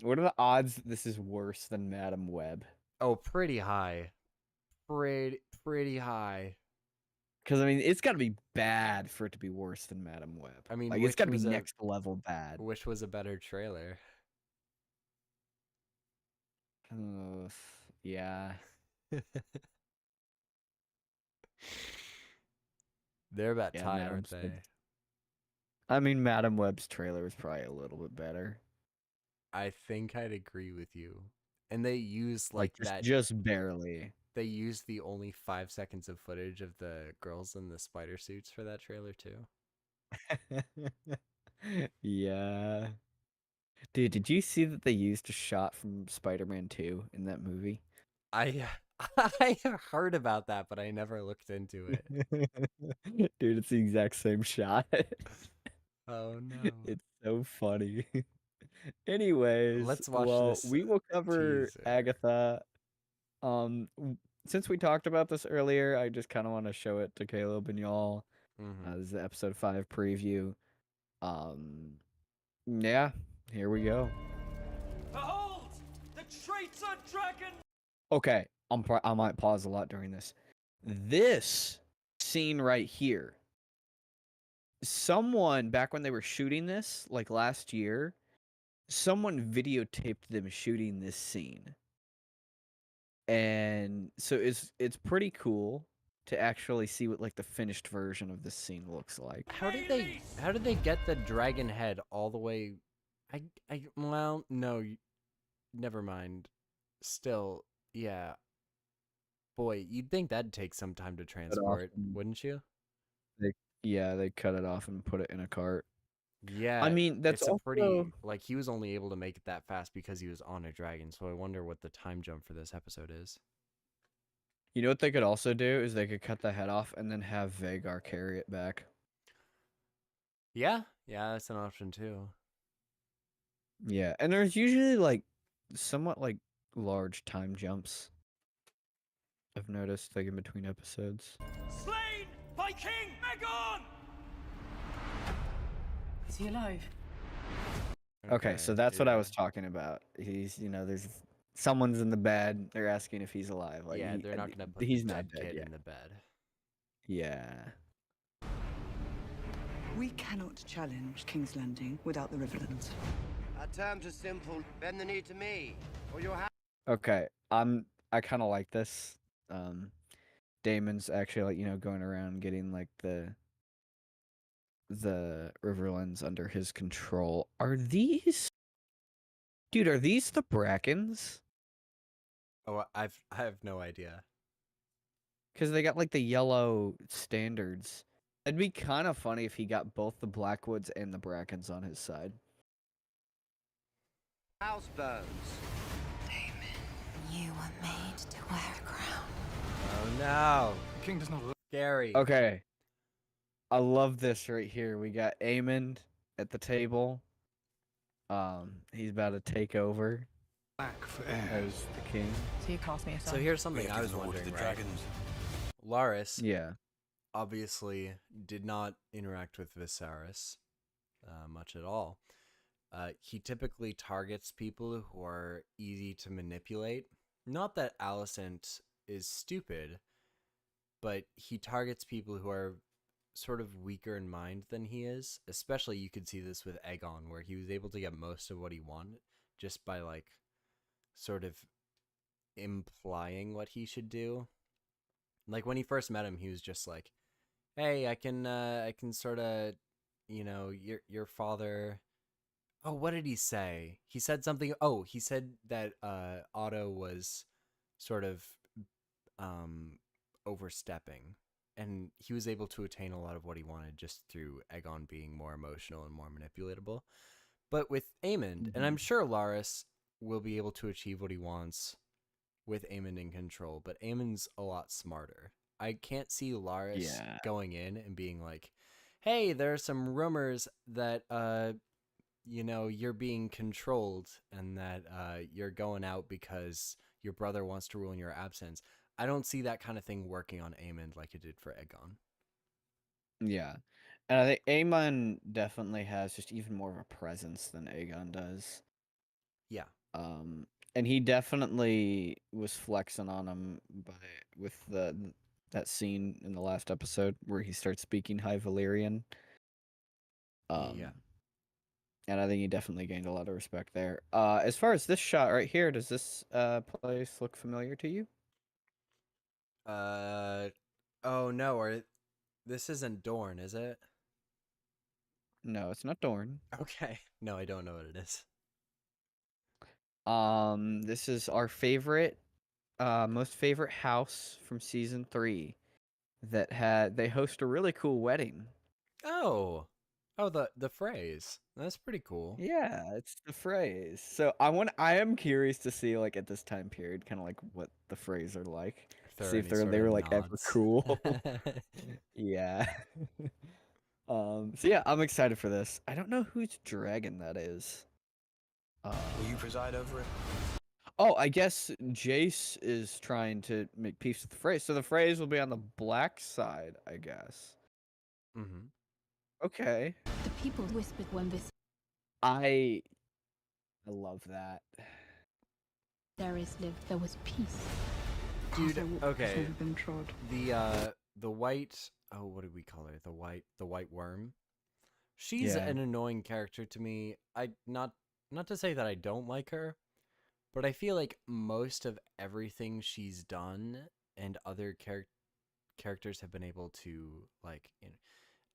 What are the odds that this is worse than Madam Web? Oh, pretty high. Pretty high. Because I mean, it's got to be bad for it to be worse than Madam Web. I mean, like it's got to be was a- next level bad. Which was a better trailer? Yeah. They're about Yeah, tied, Madam aren't they? Web. I mean, Madam Web's trailer was probably a little bit better. I think I'd agree with you. And they use Like that. just barely. They used the only 5 seconds of footage of the girls in the spider suits for that trailer too. Yeah. Dude, did you see that they used a shot from Spider-Man 2 in that movie? I heard about that, but I never looked into it. Dude, it's the exact same shot. Oh no. It's so funny. Anyways, Let's watch well, this we will cover teaser. Agatha. Since we talked about this earlier, I just kind of want to show it to Caleb and y'all. Mm-hmm. This is the episode 5 preview. Yeah, here we go. Behold, the traitor dragon! Okay, I might pause a lot during this. This scene right here. Someone, back when they were shooting this, like last year, someone videotaped them shooting this scene. And so it's pretty cool to actually see what like the finished version of this scene looks like. How did they get the dragon head all the way? Well, no, never mind. Still, yeah. Boy, you'd think that'd take some time to transport, wouldn't you? They cut it off and put it in a cart. Yeah. I mean, that's it's a also pretty like he was only able to make it that fast because he was on a dragon. So I wonder what the time jump for this episode is. You know what they could also do is they could cut the head off and then have Vagar carry it back. Yeah, that's an option too. Yeah, and there's usually like somewhat like large time jumps. I've noticed like in between episodes. Slain by King Aegon! Is he alive? Okay, so that's what I was talking about. He's, there's someone's in the bed. They're asking if he's alive. Like, Yeah, they're not gonna put he's the not dead dead kid yet. in the bed. Yeah. We cannot challenge King's Landing without the Riverlands. Our terms are simple. Bend the knee to me, or you'll have. Okay, I kind of like this. Damon's actually like going around getting like the Riverlands under his control. Are these the Brackens? Oh, I have no idea. Because they got like the yellow standards. It'd be kind of funny if he got both the Blackwoods and the Brackens on his side. House burns. You were made to wear a crown. Oh no, The king does not look. Gary. Okay. I love this right here. We got Aemond at the table. He's about to take over Back for as the king. So you cast me a So here's something I was wondering, right? Laris Yeah. obviously did not interact with Viserys much at all. He typically targets people who are easy to manipulate. Not that Alicent is stupid, but he targets people who are sort of weaker in mind than he is. Especially you could see this with Aegon, where he was able to get most of what he wanted just by like sort of implying what he should do. Like when he first met him, he was just like, "Hey, I can sort of, your father." Oh, what did he say? He said something. Oh, he said that Otto was sort of overstepping, and he was able to attain a lot of what he wanted just through Aegon being more emotional and more manipulatable. But with Aemond, and I'm sure Laris will be able to achieve what he wants with Aemond in control, but Aemond's a lot smarter. I can't see Laris going in and being like, "Hey, there are some rumors that you're being controlled and that you're going out because your brother wants to rule in your absence." I don't see that kind of thing working on Aemond like it did for Aegon. Yeah. And I think Aemon definitely has just even more of a presence than Aegon does. Yeah. And he definitely was flexing on him with that scene in the last episode where he starts speaking High Valyrian. Yeah. And I think he definitely gained a lot of respect there. As far as this shot right here, does this place look familiar to you? Oh no, this isn't Dorne, is it? No, it's not Dorne. Okay. No, I don't know what it is. This is our most favorite house from season 3 they host a really cool wedding. Oh, the phrase. That's pretty cool. Yeah, it's the phrase. So I am curious to see like at this time period, kind of like what the phrase are like. See if they were like ever cool. Yeah. So yeah, I'm excited for this. I don't know whose dragon that is. Will you preside over it? Oh, I guess Jace is trying to make peace with the phrase. So the phrase will be on the black side, I guess. Mm-hmm. Okay. The people whispered when I love that. there was peace. Dude, okay. Never been trod. The white, oh, what did we call her? The white worm. She's an annoying character to me. Not to say that I don't like her, but I feel like most of everything she's done and other characters have been able to like,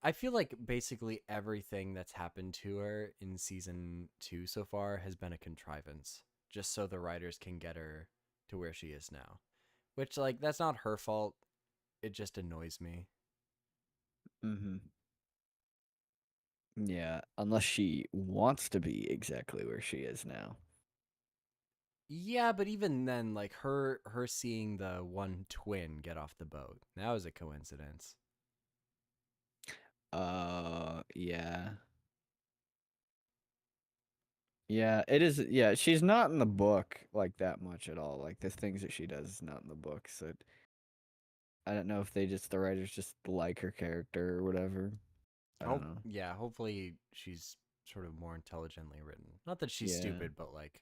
I feel like basically everything that's happened to her in season 2 so far has been a contrivance, just so the writers can get her to where she is now. Which, like, that's not her fault. It just annoys me. Mm-hmm. Yeah, unless she wants to be exactly where she is now. Yeah, but even then, like, her seeing the one twin get off the boat, that was a coincidence. Yeah. Yeah, it is. Yeah, she's not in the book like that much at all. Like the things that she does is not in the book. So I don't know if the writers just like her character or whatever. I don't know. Yeah, hopefully she's sort of more intelligently written. Not that she's stupid, but like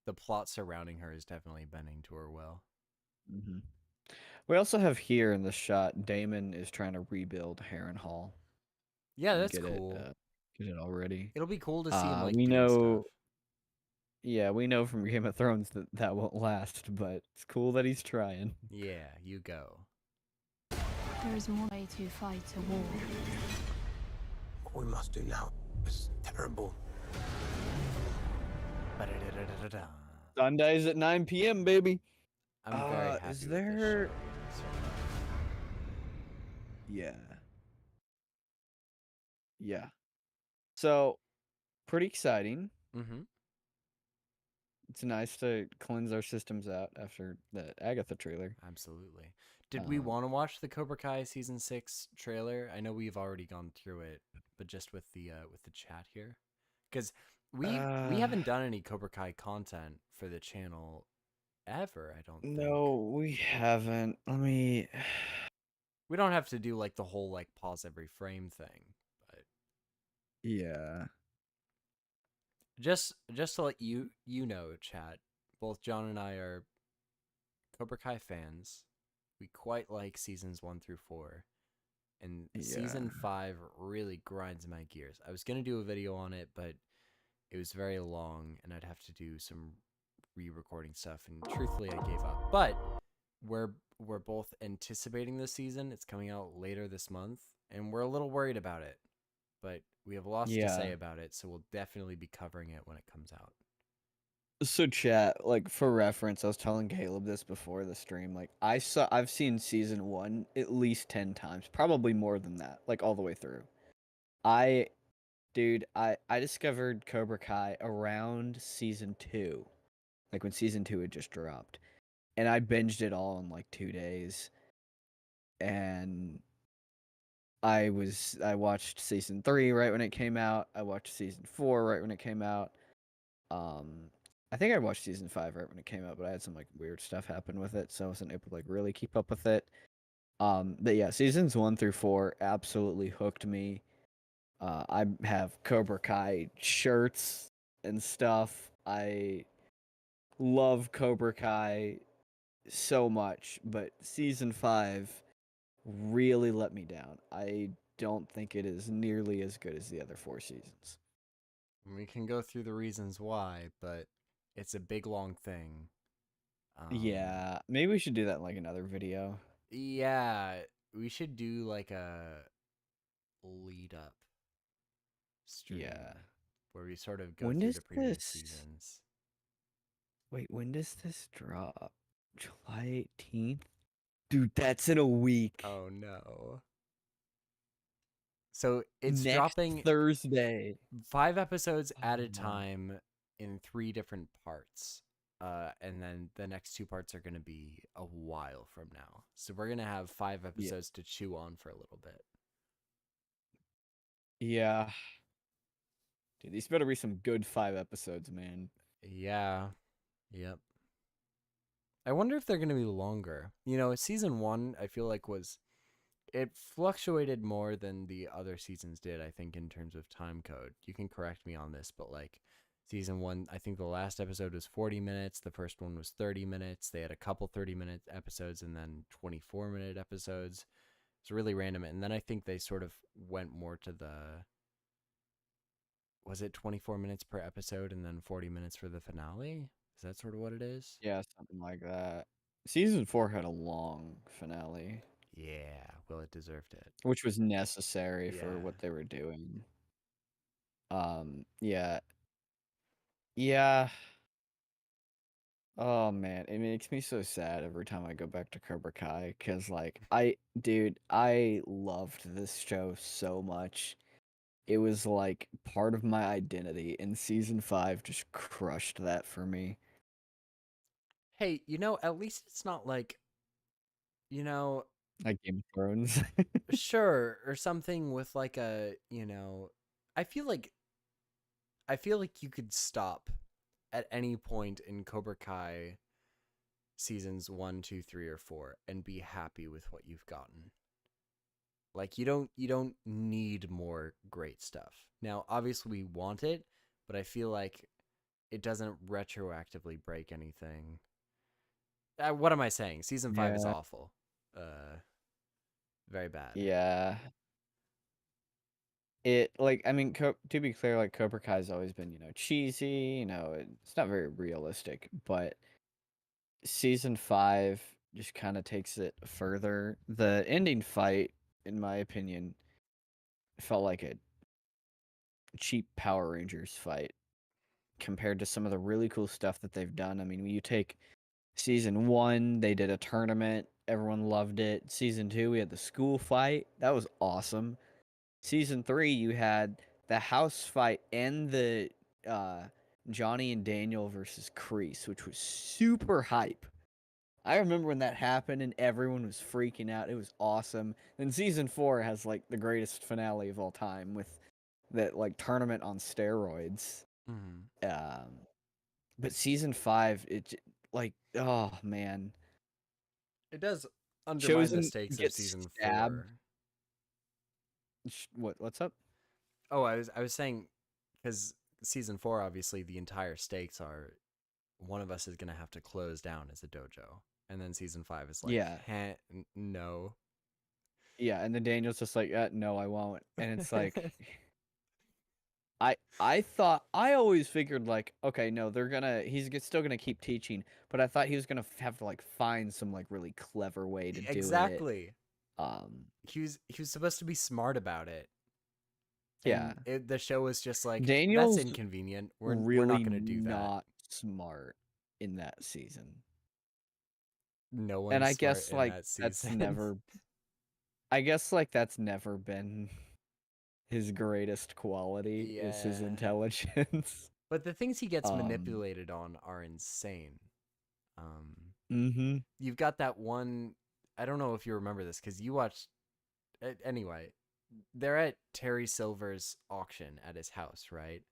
the plot surrounding her is definitely bending to her will. Mm-hmm. We also have here in the shot, Daemon is trying to rebuild Harrenhal. Yeah, that's cool. Get it already. It'll be cool to see him like we doing know. stuff. Yeah, we know from Game of Thrones that won't last, but it's cool that he's trying. Yeah, you go. There is more way to fight a war. What we must do now is terrible. Sundays at 9 p.m., baby. I'm very happy is with there... this show. Yeah. Yeah. So, pretty exciting. Mm-hmm. It's nice to cleanse our systems out after the Agatha trailer. Absolutely. Did we want to watch the Cobra Kai season 6 trailer? I know we've already gone through it, but just with the chat here, because we haven't done any Cobra Kai content for the channel ever, I don't think. No, we haven't. Let me. We don't have to do like the whole like pause every frame thing, but Yeah. just to let you know, chat, both John and I are Cobra Kai fans. We quite like seasons 1 through 4. And season 5 really grinds my gears. I was gonna do a video on it, but it was very long, and I'd have to do some re-recording stuff. And truthfully, I gave up. But we're both anticipating this season. It's coming out later this month, and we're a little worried about it. But we have lots to say about it, so we'll definitely be covering it when it comes out. So chat, like for reference, I was telling Caleb this before the stream. Like I've seen season 1 at least 10 times, probably more than that, like all the way through. I discovered Cobra Kai around season 2, like when season 2 had just dropped, and I binged it all in like 2 days. And I watched season 3 right when it came out. I watched season 4 right when it came out. I think I watched season 5 right when it came out, but I had some like weird stuff happen with it, so I wasn't able to like really keep up with it. But yeah, seasons 1 through 4 absolutely hooked me. I have Cobra Kai shirts and stuff. I love Cobra Kai so much, but season 5 really let me down. I don't think it is nearly as good as the other 4 seasons. We can go through the reasons why, but it's a big long thing. Yeah, maybe we should do that in like another video. Yeah, we should do like a lead up stream. Yeah. Where we sort of go When through does the previous this seasons. Wait, when does this drop? July 18th? Dude, that's in a week. Oh no. So it's Next dropping Thursday. 5 episodes at a Oh. time in 3 different parts. And then the next 2 parts are going to be a while from now. So we're going to have 5 episodes to chew on for a little bit. Yeah. Dude, these better be some good 5 episodes, man. Yeah. Yep. I wonder if they're going to be longer. You know, season 1, I feel like it fluctuated more than the other seasons did, I think, in terms of time code. You can correct me on this, but like season 1, I think the last episode was 40 minutes. The first one was 30 minutes. They had a couple 30-minute episodes and then 24-minute episodes. It's really random. And then I think they sort of went more to was it 24 minutes per episode and then 40 minutes for the finale? Is that sort of what it is? Yeah, something like that. Season 4 had a long finale. Yeah, well, it deserved it. Which was necessary for what they were doing. Yeah. Yeah. Oh man, it makes me so sad every time I go back to Cobra Kai, because like I loved this show so much. It was like part of my identity, and season 5 just crushed that for me. Hey, at least it's not like, Like Game of Thrones. sure, or something with like I feel like you could stop at any point in Cobra Kai seasons 1, 2, 3, or 4 and be happy with what you've gotten. Like you don't need more great stuff. Now, obviously we want it, but I feel like it doesn't retroactively break anything. What am I saying? Season 5 is awful. Very bad. Yeah. To be clear, like Cobra Kai's always been, cheesy, it's not very realistic, but season 5 just kind of takes it further. The ending fight, in my opinion, felt like a cheap Power Rangers fight compared to some of the really cool stuff that they've done. I mean, when you take season 1, they did a tournament, everyone loved it. Season 2, we had the school fight, that was awesome. Season 3, you had the house fight and the Johnny and Daniel versus Kreese, which was super hype. I remember when that happened and everyone was freaking out. It was awesome. Then season 4 has like the greatest finale of all time with that like tournament on steroids. But season 5, like, oh man, It does undermine the Chosen stakes of gets season stabbed. 4. What's up? Oh, I was saying, because season 4, obviously, the entire stakes are one of us is gonna have to close down as a dojo, and then season 5 is like, Yeah. no. Yeah, and then Daniel's just like, no, I won't. And it's like, I always figured like, okay, no, still gonna keep teaching, but I thought he was gonna have to like find some like really clever way to do it. Exactly. He was supposed to be smart about it. Yeah. And the show was just like, Daniel's that's inconvenient. We're really not gonna do that. not smart in that season. No one's And I smart guess in like that season. that's never been his greatest quality is his Yeah. intelligence. But the things he gets manipulated on are insane. Mm-hmm. You've got that one. I don't know if you remember this because you watched. Anyway, they're at Terry Silver's auction at his house, right?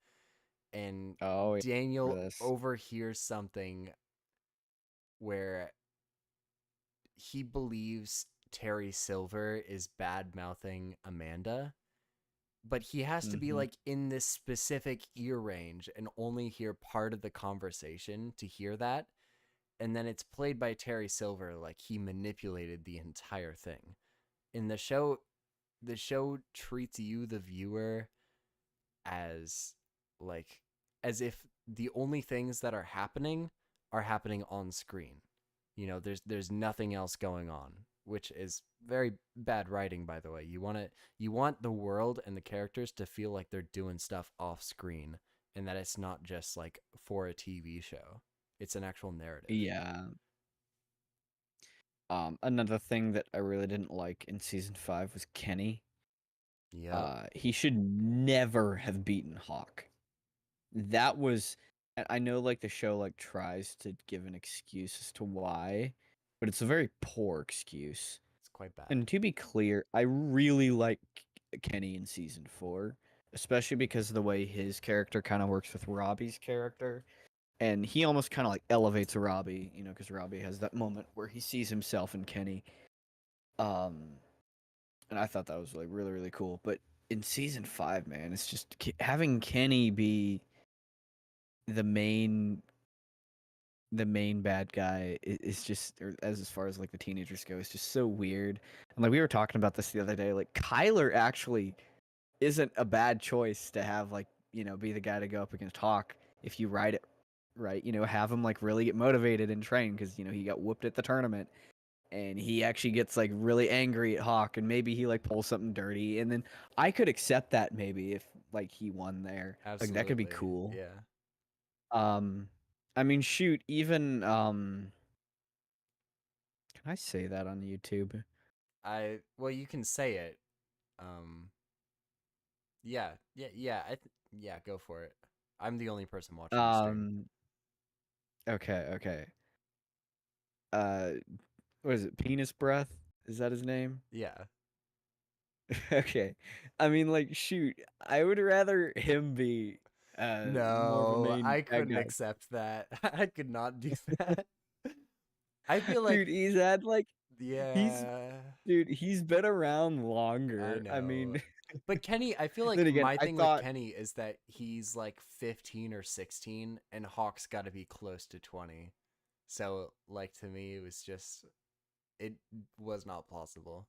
And Daniel overhears something where he believes Terry Silver is bad mouthing Amanda, but he has to be like in this specific ear range and only hear part of the conversation to hear that. And then it's played by Terry Silver like he manipulated the entire thing. In the show treats you, the viewer, as if the only things that are happening on screen. You know, there's nothing else going on, which is very bad writing, by the way. You want the world and the characters to feel like they're doing stuff off screen and that it's not just like for a TV show. It's an actual narrative. Yeah. Another thing that I really didn't like in season 5 was Kenny. Yeah. He should never have beaten Hawk. That was, I know like the show like tries to give an excuse as to why, but it's a very poor excuse. It's quite bad. And to be clear, I really like Kenny in season 4, especially because of the way his character kind of works with Robbie's character. And he almost kind of like elevates Robbie, you know, because Robbie has that moment where he sees himself in Kenny. And I thought that was like really, really cool. But in season 5, man, it's just having Kenny be the main bad guy is just, or as far as like the teenagers go, it's just so weird. And like we were talking about this the other day, like Kyler actually isn't a bad choice to have, like, you know, be the guy to go up against Hawk if you write it right. You know, have him like really get motivated and train because, you know, he got whooped at the tournament and he actually gets like really angry at Hawk and maybe he like pulls something dirty, and then I could accept that maybe if like he won there. Absolutely. Like that could be cool. Yeah. I mean, shoot, even can I say that on YouTube? Well, you can say it. Yeah. Yeah, go for it. I'm the only person watching the stream. Okay. What is it? Penis Breath? Is that his name? Yeah. Okay. I mean, like, shoot, I would rather him be more of a No, main I bad couldn't guy. accept that. I could not do that. I feel like Dude, he's had like yeah. he's been around longer. I know. I mean, but Kenny, I feel like then again, my I thing thought with Kenny is that he's like 15 or 16 and Hawk's got to be close to 20. So, like, to me, it was not possible.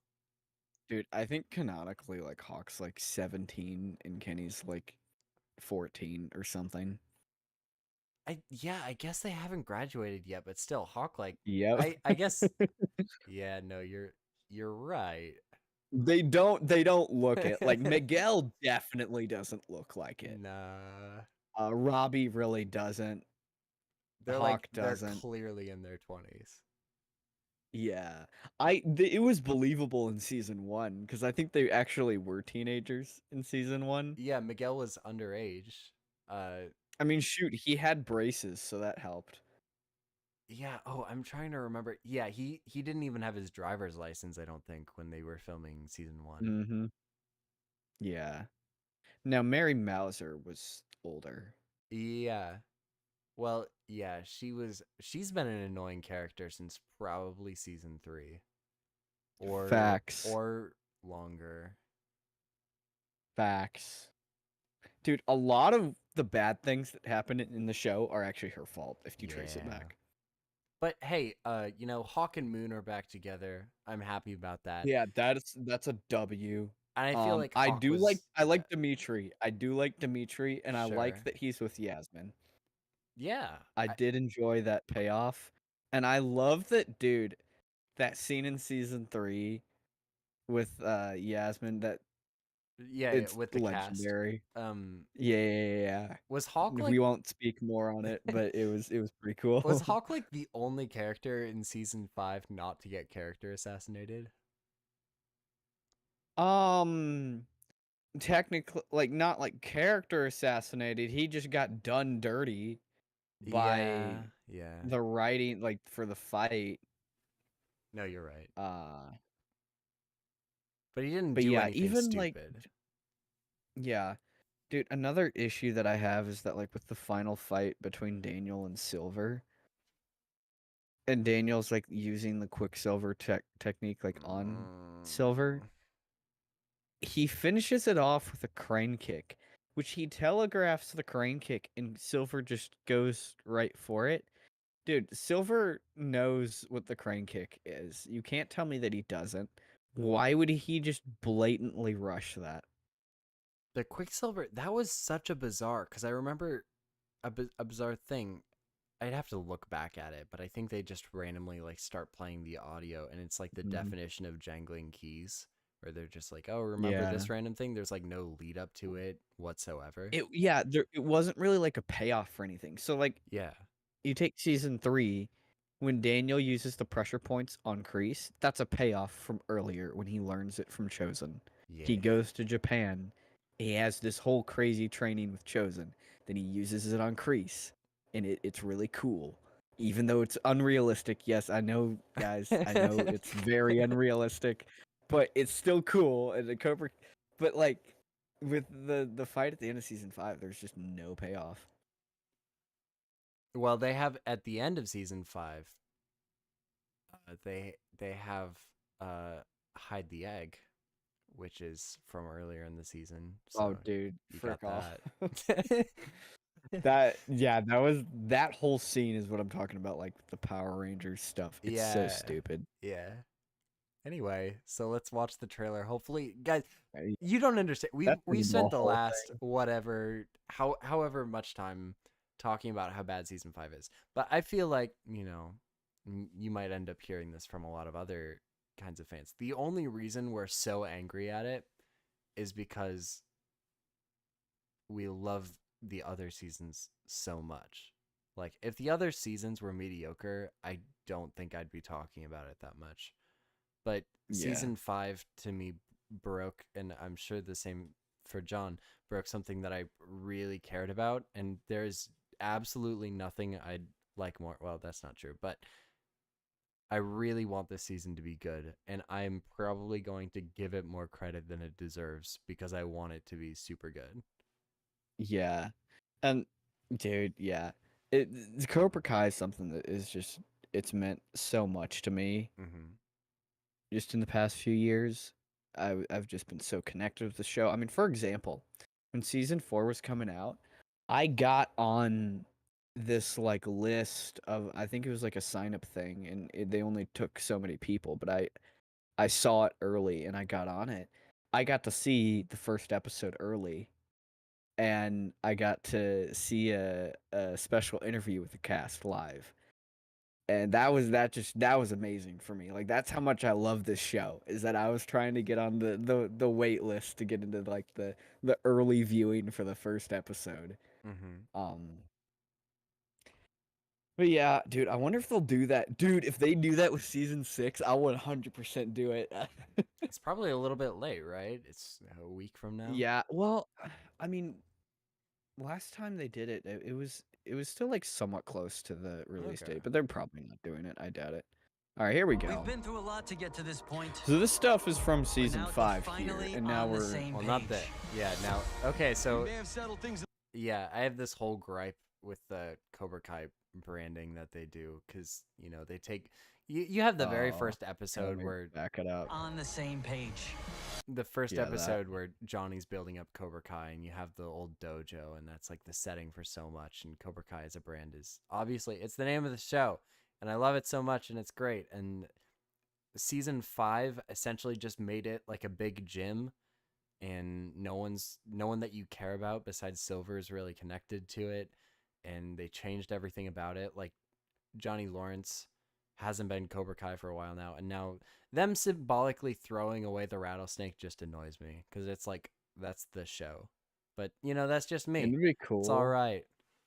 dude, I think canonically, like, Hawk's like 17 and Kenny's like 14 or something. I guess they haven't graduated yet, but still, Hawk, like, Yeah. I guess, yeah, no, you're right. They don't look it. Like, Miguel definitely doesn't look like it. Nah. Robbie really doesn't. Hawk doesn't. They're clearly in their 20s. Yeah. It was believable in season 1 because I think they actually were teenagers in season 1. Yeah, Miguel was underage. I mean, shoot, he had braces, so that helped. Yeah, I'm trying to remember. Yeah, he didn't even have his driver's license, I don't think, when they were filming season 1. Mm-hmm. Yeah. Now, Mary Mauser was older. Yeah. Well, yeah, she's been an annoying character since probably season 3. Facts. Or longer. Facts. Dude, a lot of the bad things that happen in the show are actually her fault if you trace it Yeah. back. But hey, Hawk and Moon are back together. I'm happy about that. Yeah, that's a W. And I feel like I Hawk do was, like I like Dimitri. I do like Dimitri, and I Sure. like that he's with Yasmin. Yeah. I did enjoy that payoff, and I love that, dude. That scene in season 3 with Yasmin, that Yeah, it's with the legendary. cast. Yeah. Was Hawk like We won't speak more on it, but it was pretty cool. Was Hawk like the only character in season 5 not to get character assassinated? Technically, like, not like character assassinated. He just got done dirty by Yeah. the writing, like, for the fight. No, you're right. But he didn't but do yeah, anything even stupid. yeah, dude. Another issue that I have is that, like, with the final fight between Daniel and Silver, and Daniel's like using the Quicksilver technique, like, on Silver. He finishes it off with a crane kick, which he telegraphs the crane kick, and Silver just goes right for it. Dude, Silver knows what the crane kick is. You can't tell me that he doesn't. Why would he just blatantly rush that? The Quicksilver, that was such a bizarre, because I remember a bizarre thing. I'd have to look back at it, but I think they just randomly like start playing the audio, and it's like the definition of jangling keys, where they're just like, oh, remember this random thing? There's like no lead up to it whatsoever. It wasn't really like a payoff for anything. So, like, Yeah. you take season 3, when Daniel uses the pressure points on Kreese, that's a payoff from earlier when he learns it from Chosen. Yeah. He goes to Japan. He has this whole crazy training with Chosen. Then he uses it on Kreese, and it's really cool. Even though it's unrealistic. Yes, I know, guys. I know it's very unrealistic, but it's still cool. And the Cobra, but like with the fight at the end of season 5, there's just no payoff. Well, they have at the end of season 5. They have hide the egg, which is from earlier in the season. Oh, So dude, you frick got off. that. That whole scene is what I'm talking about, like the Power Rangers stuff. It's so stupid. Yeah. Anyway, so let's watch the trailer. Hopefully, guys, Right. you don't understand. We That's spent the whole last thing. however much time talking about how bad season 5 is. But I feel like, you might end up hearing this from a lot of other kinds of fans. The only reason we're so angry at it is because we love the other seasons so much. Like, if the other seasons were mediocre, I don't think I'd be talking about it that much. But season 5 to me broke, and I'm sure the same for John, broke something that I really cared about, and there's absolutely nothing I'd like more. Well, that's not true, but I really want this season to be good, and I'm probably going to give it more credit than it deserves because I want it to be super good. Yeah. And dude, yeah. Cobra Kai is something that is just, it's meant so much to me. Mm-hmm. Just in the past few years, I've just been so connected with the show. I mean, for example, when season 4 was coming out, I got on this like list of, I think it was like a sign up thing, and they only took so many people, but I saw it early and I got on it. I got to see the first episode early, and I got to see a special interview with the cast live. And that was amazing for me. Like, that's how much I love this show, is that I was trying to get on the wait list to get into like the early viewing for the first episode. Mm-hmm. But yeah, dude, I wonder if they'll do that. Dude, if they do that with season 6, I'll 100% do it. It's probably a little bit late, right? It's a week from now. Yeah, well, I mean, last time they did it, it was still like somewhat close to the release date, but they're probably not doing it. I doubt it. All right, here we go. We've been through a lot to get to this point. So this stuff is from season 5 here, and now we're well, not that. Yeah, now. Okay, so Yeah, I have this whole gripe with the Cobra Kai branding that they do, because they take you have the very first episode where back it up. On the same page. the first Yeah, that. episode where Johnny's building up Cobra Kai, and you have the old dojo, and that's like the setting for so much. And Cobra Kai as a brand is obviously it's the name of the show, and I love it so much, and it's great. And season 5 essentially just made it like a big gym, and no one that you care about besides Silver is really connected to it, and they changed everything about it. Like Johnny Lawrence hasn't been Cobra Kai for a while now, and now them symbolically throwing away the rattlesnake just annoys me, because it's like that's the show. But that's just me. It'd be cool. It's all right.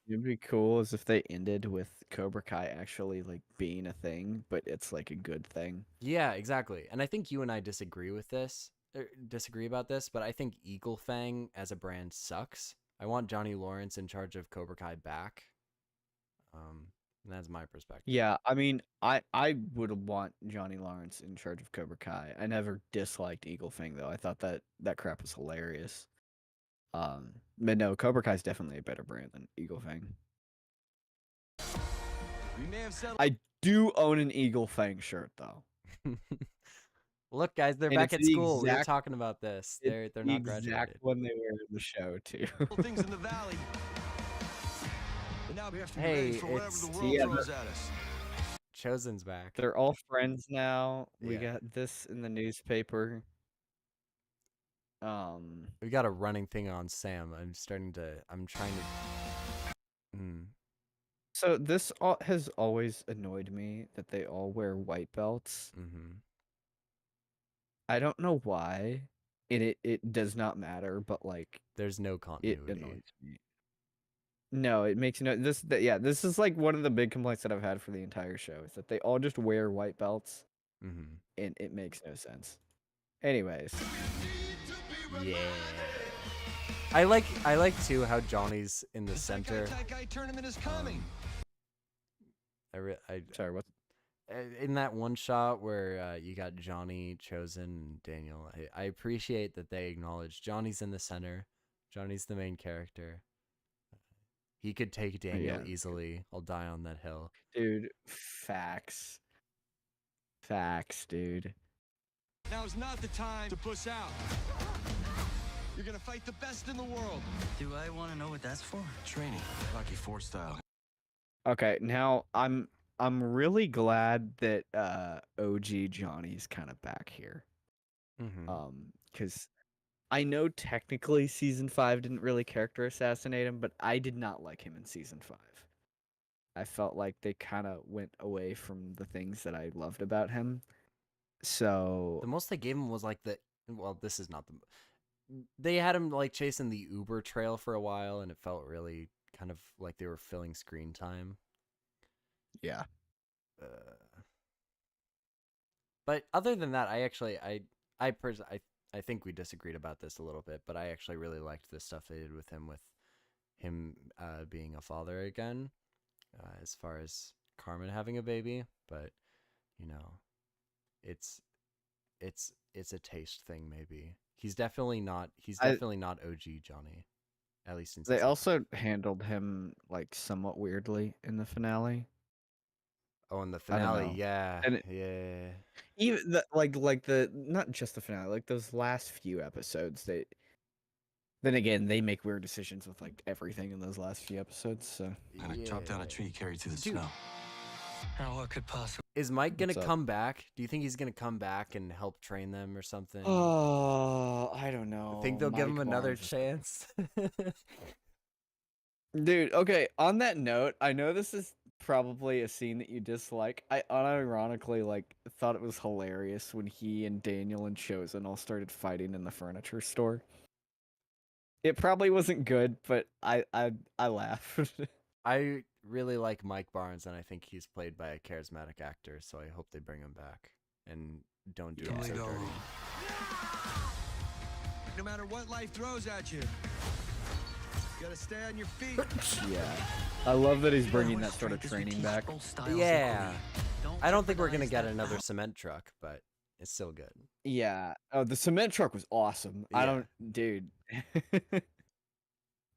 It'd be cool as if they ended with Cobra Kai actually like being a thing, but it's like a good thing. Yeah, exactly. And I think you and I disagree about this, but I think Eagle Fang as a brand sucks. I want Johnny Lawrence in charge of Cobra Kai back. And that's my perspective. Yeah, I mean, I would want Johnny Lawrence in charge of Cobra Kai. I never disliked Eagle Fang though. I thought that crap was hilarious. But no, Cobra Kai is definitely a better brand than Eagle Fang. We may have settled. I do own an Eagle Fang shirt though. Look, guys, they're And back it's at the school. We were exact- talking about this. They're the not exact graduated. one they wear in the show too. things in the valley. And now we have to be Hey, ready for whatever it's- the world yeah, throws at us. Chosen's back. They're all friends now. We Yeah. got this in the newspaper. We got a running thing on Sam. I'm trying to. So this has always annoyed me that they all wear white belts. Mm-hmm. I don't know why. It does not matter, but like There's no it continuity. annoys me. No, it makes no this is like one of the big complaints that I've had for the entire show is that they all just wear white belts Mm-hmm. and it makes no sense. Anyways, Yeah. I like too how Johnny's in the center. Kai tournament is coming. sorry, what? In that one shot where you got Johnny, Chosen, and Daniel, I appreciate that they acknowledge Johnny's in the center. Johnny's the main character. He could take Daniel easily. I'll die on that hill. Dude, facts. Facts, dude. Now's not the time to push out. You're gonna fight the best in the world. Do I want to know what that's for? Training, Rocky IV style. Okay, now I'm really glad that OG Johnny's kind of back here. Mm-hmm. Because I know technically season 5 didn't really character assassinate him, but I did not like him in season 5. I felt like they kind of went away from the things that I loved about him. So The most they gave him was like this is not the. They had him like chasing the Uber trail for a while, and it felt really kind of like they were filling screen time. yeah. But other than that, I think we disagreed about this a little bit, but I actually really liked the stuff they did with him being a father again, as far as Carmen having a baby. But it's a taste thing maybe. He's definitely not OG Johnny, at least in They season also handled him like somewhat weirdly in the finale. Oh, in the I don't finale, know. yeah, And yeah. Even the not just the finale, like those last few episodes, then again they make weird decisions with like everything in those last few episodes. So And I chopped down a tree carried through the Dude. snow. Now what could possibly? Is Mike gonna What's up? come back? Do you think he's gonna come back and help train them or something? oh, I don't know. Think they'll give him Mike another Barnes is- chance? Dude, okay, on that note, I know this is probably a scene that you dislike. I unironically like thought it was hilarious when he and Daniel and Chosen all started fighting in the furniture store. It probably wasn't good, but I laughed. I really like Mike Barnes, and I think he's played by a charismatic actor, so I hope they bring him back and don't do him so dirty. No matter what life throws at you, you gotta stay on your feet. Yeah. I love that he's bringing that sort of training back. Yeah. I don't think we're gonna get another cement truck, but it's still good. Yeah. Oh, the cement truck was awesome. I Yeah. don't, dude.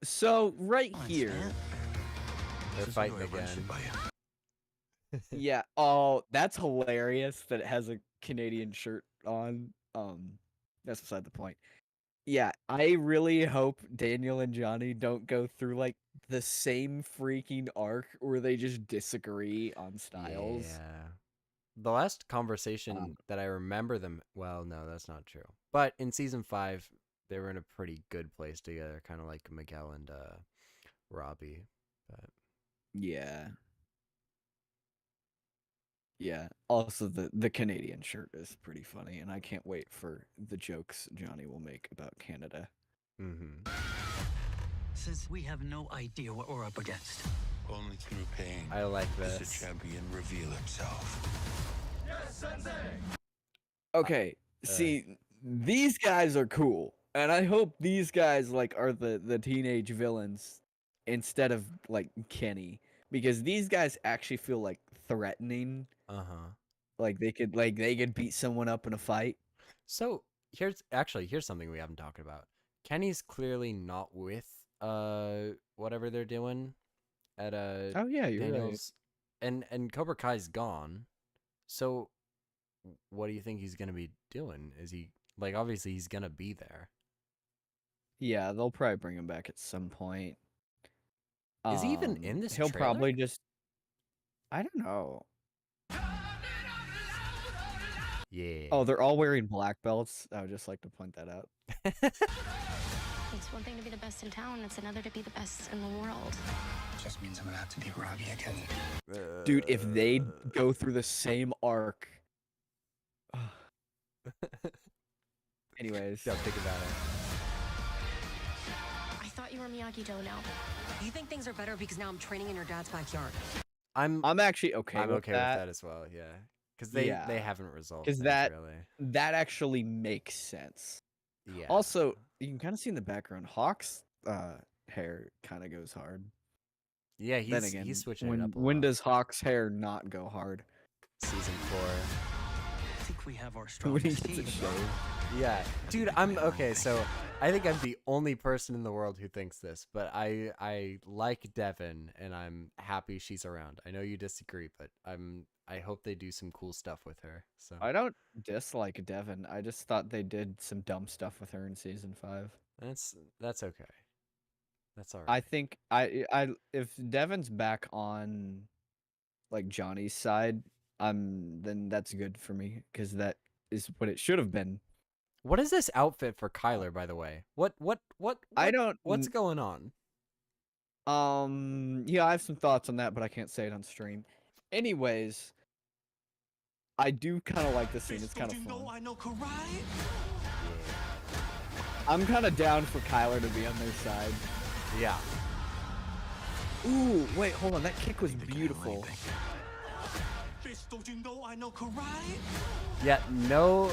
So right Come on, here, Stan. They're Just fighting knew everyone again. should buy it. yeah. Oh, that's hilarious that it has a Canadian shirt on. That's beside the point. Yeah, I really hope Daniel and Johnny don't go through like the same freaking arc where they just disagree on styles. Yeah. The last conversation that I remember them, well, no, that's not true. But in season 5, they were in a pretty good place together, kind of like Miguel and Robbie. But Yeah. Yeah. Also, the Canadian shirt is pretty funny, and I can't wait for the jokes Johnny will make about Canada. Since we have no idea what we're up against. Only through pain I like does this. the champion reveal himself. Okay, see, these guys are cool, and I hope these guys like are the teenage villains instead of like Kenny, because these guys actually feel like threatening. Like they could beat someone up in a fight. So here's something we haven't talked about. Kenny's clearly not with whatever they're doing at Oh yeah, you're Daniel's, and Cobra Kai's gone. So what do you think he's gonna be doing? Is he like, obviously he's gonna be there? Yeah, they'll probably bring him back at some point. Is he even in this He'll trailer? probably just. I don't know. Yeah. Oh, they're all wearing black belts. I would just like to point that out. It's one thing to be the best in town, it's another to be the best in the world. Just means I'm gonna have to beat Robbie again. Dude, if they go through the same arc. Anyways. Don't think about it. I thought you were Miyagi-Do now. You think things are better because now I'm training in your dad's backyard? I'm actually okay I'm with okay that. with that as well, yeah. Because they haven't resolved Because things, really. that actually makes sense. Yeah. Also, you can kind of see in the background, Hawk's hair kind of goes hard. Yeah, Then again, he's switching it up a when lot. does Hawk's hair not go hard? Season 4. I think we have our When he strongest gets a team. shave. Yeah, dude, I'm okay. So I think I'm the only person in the world who thinks this, but I like Devin, and I'm happy she's around. I know you disagree, but I hope they do some cool stuff with her. So I don't dislike Devin. I just thought they did some dumb stuff with her in season 5. that's okay. That's all right. I think I if Devin's back on like Johnny's side, then that's good for me because that is what it should have been. What is this outfit for Kyler, by the way? What I don't. What's going on? Yeah, I have some thoughts on that, but I can't say it on stream. Anyways, I do kind of like this scene. It's kind of fun. I know karate. I'm kind of down for Kyler to be on their side. Yeah. Ooh, wait, hold on. That kick was beautiful. Don't you know I know karate? Yeah, no.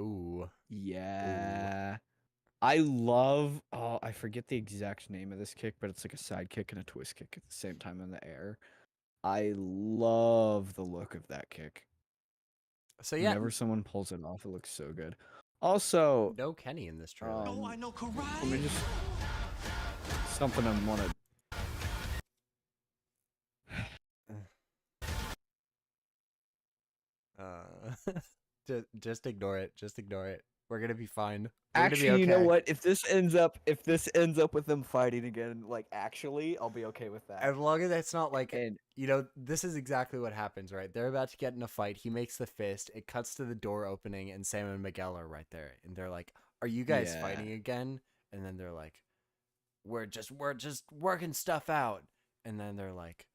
Ooh. Yeah. I love, I forget the exact name of this kick, but it's like a side kick and a twist kick at the same time in the air. I love the look of that kick. So yeah, whenever someone pulls it off, it looks so good. Also, no Kenny in this trailer. I know karate. Let me just something I want to. Just ignore it. Just ignore it. We're gonna be fine. Actually, you know what? If this ends up with them fighting again, like actually, I'll be okay with that. As long as it's not like, this is exactly what happens, right? They're about to get in a fight. He makes the fist. It cuts to the door opening, and Sam and Miguel are right there, and they're like, "Are you guys fighting again?" And then they're like, "We're just working stuff out." And then they're like,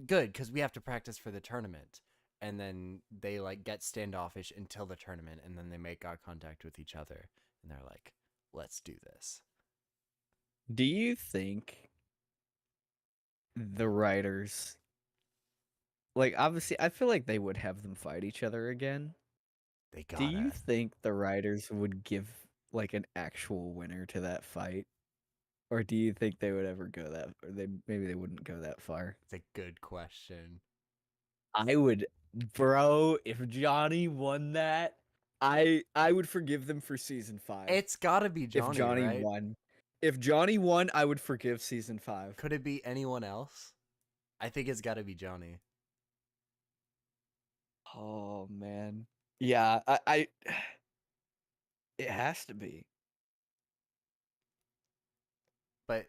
"Good, because we have to practice for the tournament." And then they like get standoffish until the tournament, and then they make eye contact with each other, and they're like, "Let's do this." Do you think the writers, like, obviously, I feel like they would have them fight each other again? They gotta. Do you think the writers would give like an actual winner to that fight, or do you think they would ever go that? Or maybe they wouldn't go that far. It's a good question. I would, bro. If Johnny won that, I would forgive them for season 5. It's gotta be Johnny, if Johnny right? won. If Johnny won, I would forgive season 5. Could it be anyone else? I think it's gotta be Johnny. Oh man. Yeah, I it has to be. But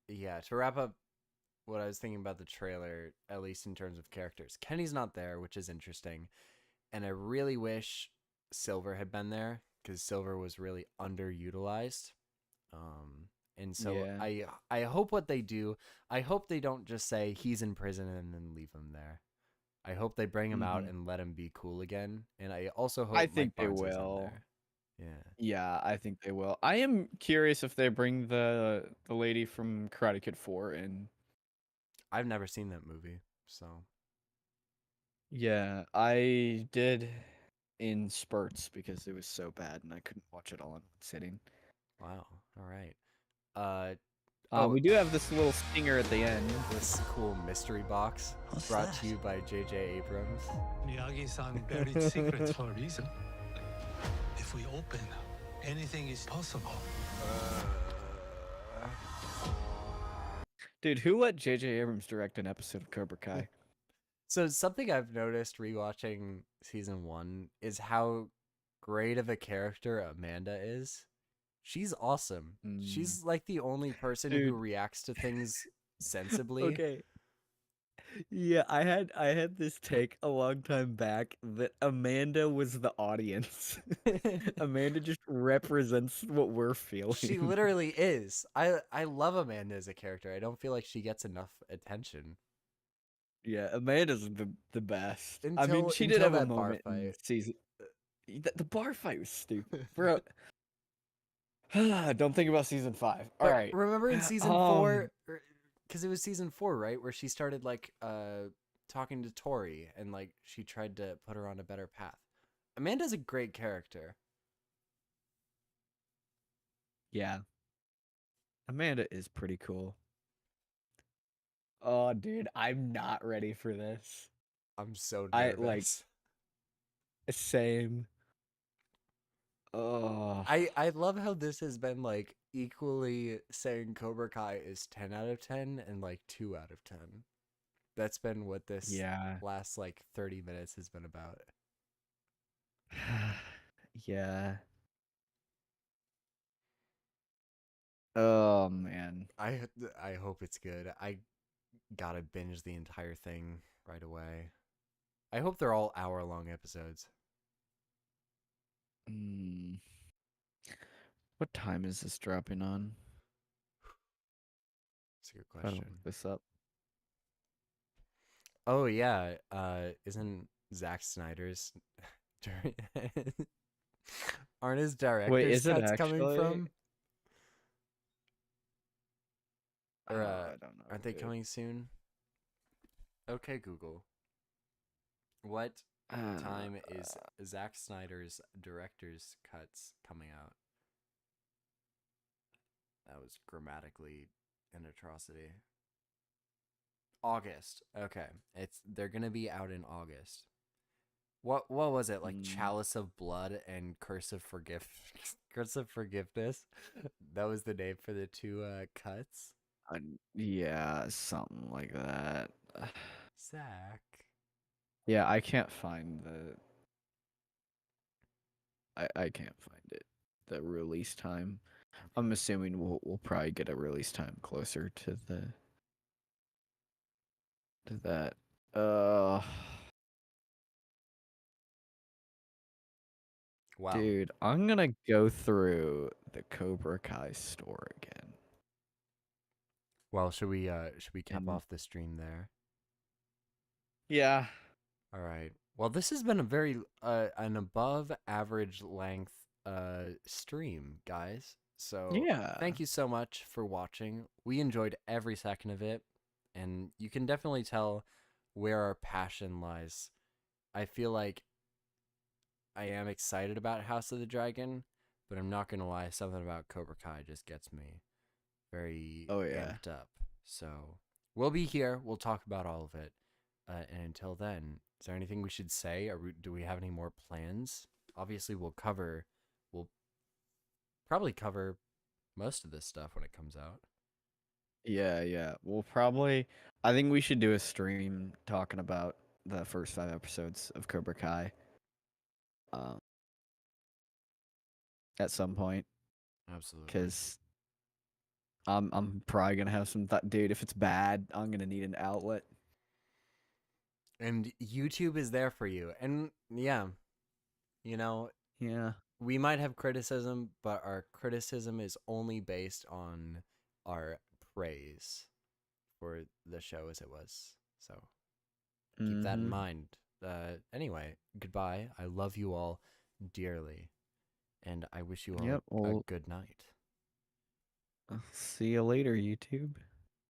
yeah, to wrap up what I was thinking about the trailer, at least in terms of characters, Kenny's not there, which is interesting. And I really wish Silver had been there because Silver was really underutilized. And so Yeah. I hope what they do, I hope they don't just say he's in prison and then leave him there. I hope they bring him out and let him be cool again. And I also hope I think Mike they Barnes is in will. there. Yeah. Yeah, I think they will. I am curious if they bring the lady from Karate Kid 4 in. I've never seen that movie, so. Yeah, I did in spurts because it was so bad and I couldn't watch it all in one sitting. Wow. All right. We do have this little stinger at the end. This cool mystery box brought to you by J.J. Abrams. Miyagi-san buried secrets for a reason. If we open, anything is possible. Dude, who let J.J. Abrams direct an episode of Cobra Kai? So something I've noticed rewatching season 1 is how great of a character Amanda is. She's awesome. She's like the only person who reacts to things sensibly. Okay. Yeah, I had this take a long time back that Amanda was the audience. Amanda just represents what we're feeling. She literally is. I love Amanda as a character. I don't feel like she gets enough attention. Yeah, Amanda's the best. I Until- mean, she did until have a that bar moment in fight. season. The bar fight was stupid, bro. Don't think about season 5. All But right. remember in season 4, because it was season 4, right, where she started like talking to Tori and like she tried to put her on a better path. Amanda's a great character. Yeah. Amanda is pretty cool. Oh, dude, I'm not ready for this. I'm so I nervous. like same. Oh, I love how this has been like equally saying Cobra Kai is 10 out of 10 and like 2 out of 10. That's been what this yeah. last like 30 minutes has been about. Yeah. Oh man. I hope it's good. I gotta binge the entire thing right away. I hope they're all hour-long episodes. What time is this dropping on? That's a good Try to question. look this up. Oh yeah, isn't Zack Snyder's aren't his director's is it cuts coming actually? from? Or I don't know. aren't they dude. coming soon? Okay, Google. What time is Zack Snyder's director's cuts coming out? That was grammatically an atrocity. August. Okay. They're gonna be out in August. What was it? Like Chalice of Blood and Curse of Curse of Forgiveness? That was the name for the two cuts. Yeah, something like that. Zach. Yeah, I can't find I can't find it. The release time. I'm assuming we'll probably get a release time closer to that. Wow. Dude, I'm gonna go through the Cobra Kai store again. Well, should we cap off the stream there? Yeah. All right. Well, this has been a very an above average length stream, guys. So Yeah. thank you so much for watching. We enjoyed every second of it, and you can definitely tell where our passion lies. I feel like I am excited about House of the Dragon, but I'm not gonna lie, something about Cobra Kai just gets me very amped up. So we'll be here. We'll talk about all of it. And until then, is there anything we should say? Do we have any more plans obviously we'll probably cover most of this stuff when it comes out. Yeah. We'll probably. I think we should do a stream talking about the first 5 episodes of Cobra Kai. At some point, Absolutely. because I'm probably gonna have some dude. If it's bad, I'm gonna need an outlet. And YouTube is there for you. And yeah, Yeah. we might have criticism, but our criticism is only based on our praise for the show as it was. So keep that in mind. Anyway, goodbye. I love you all dearly. And I wish you all a good night. See you later, YouTube.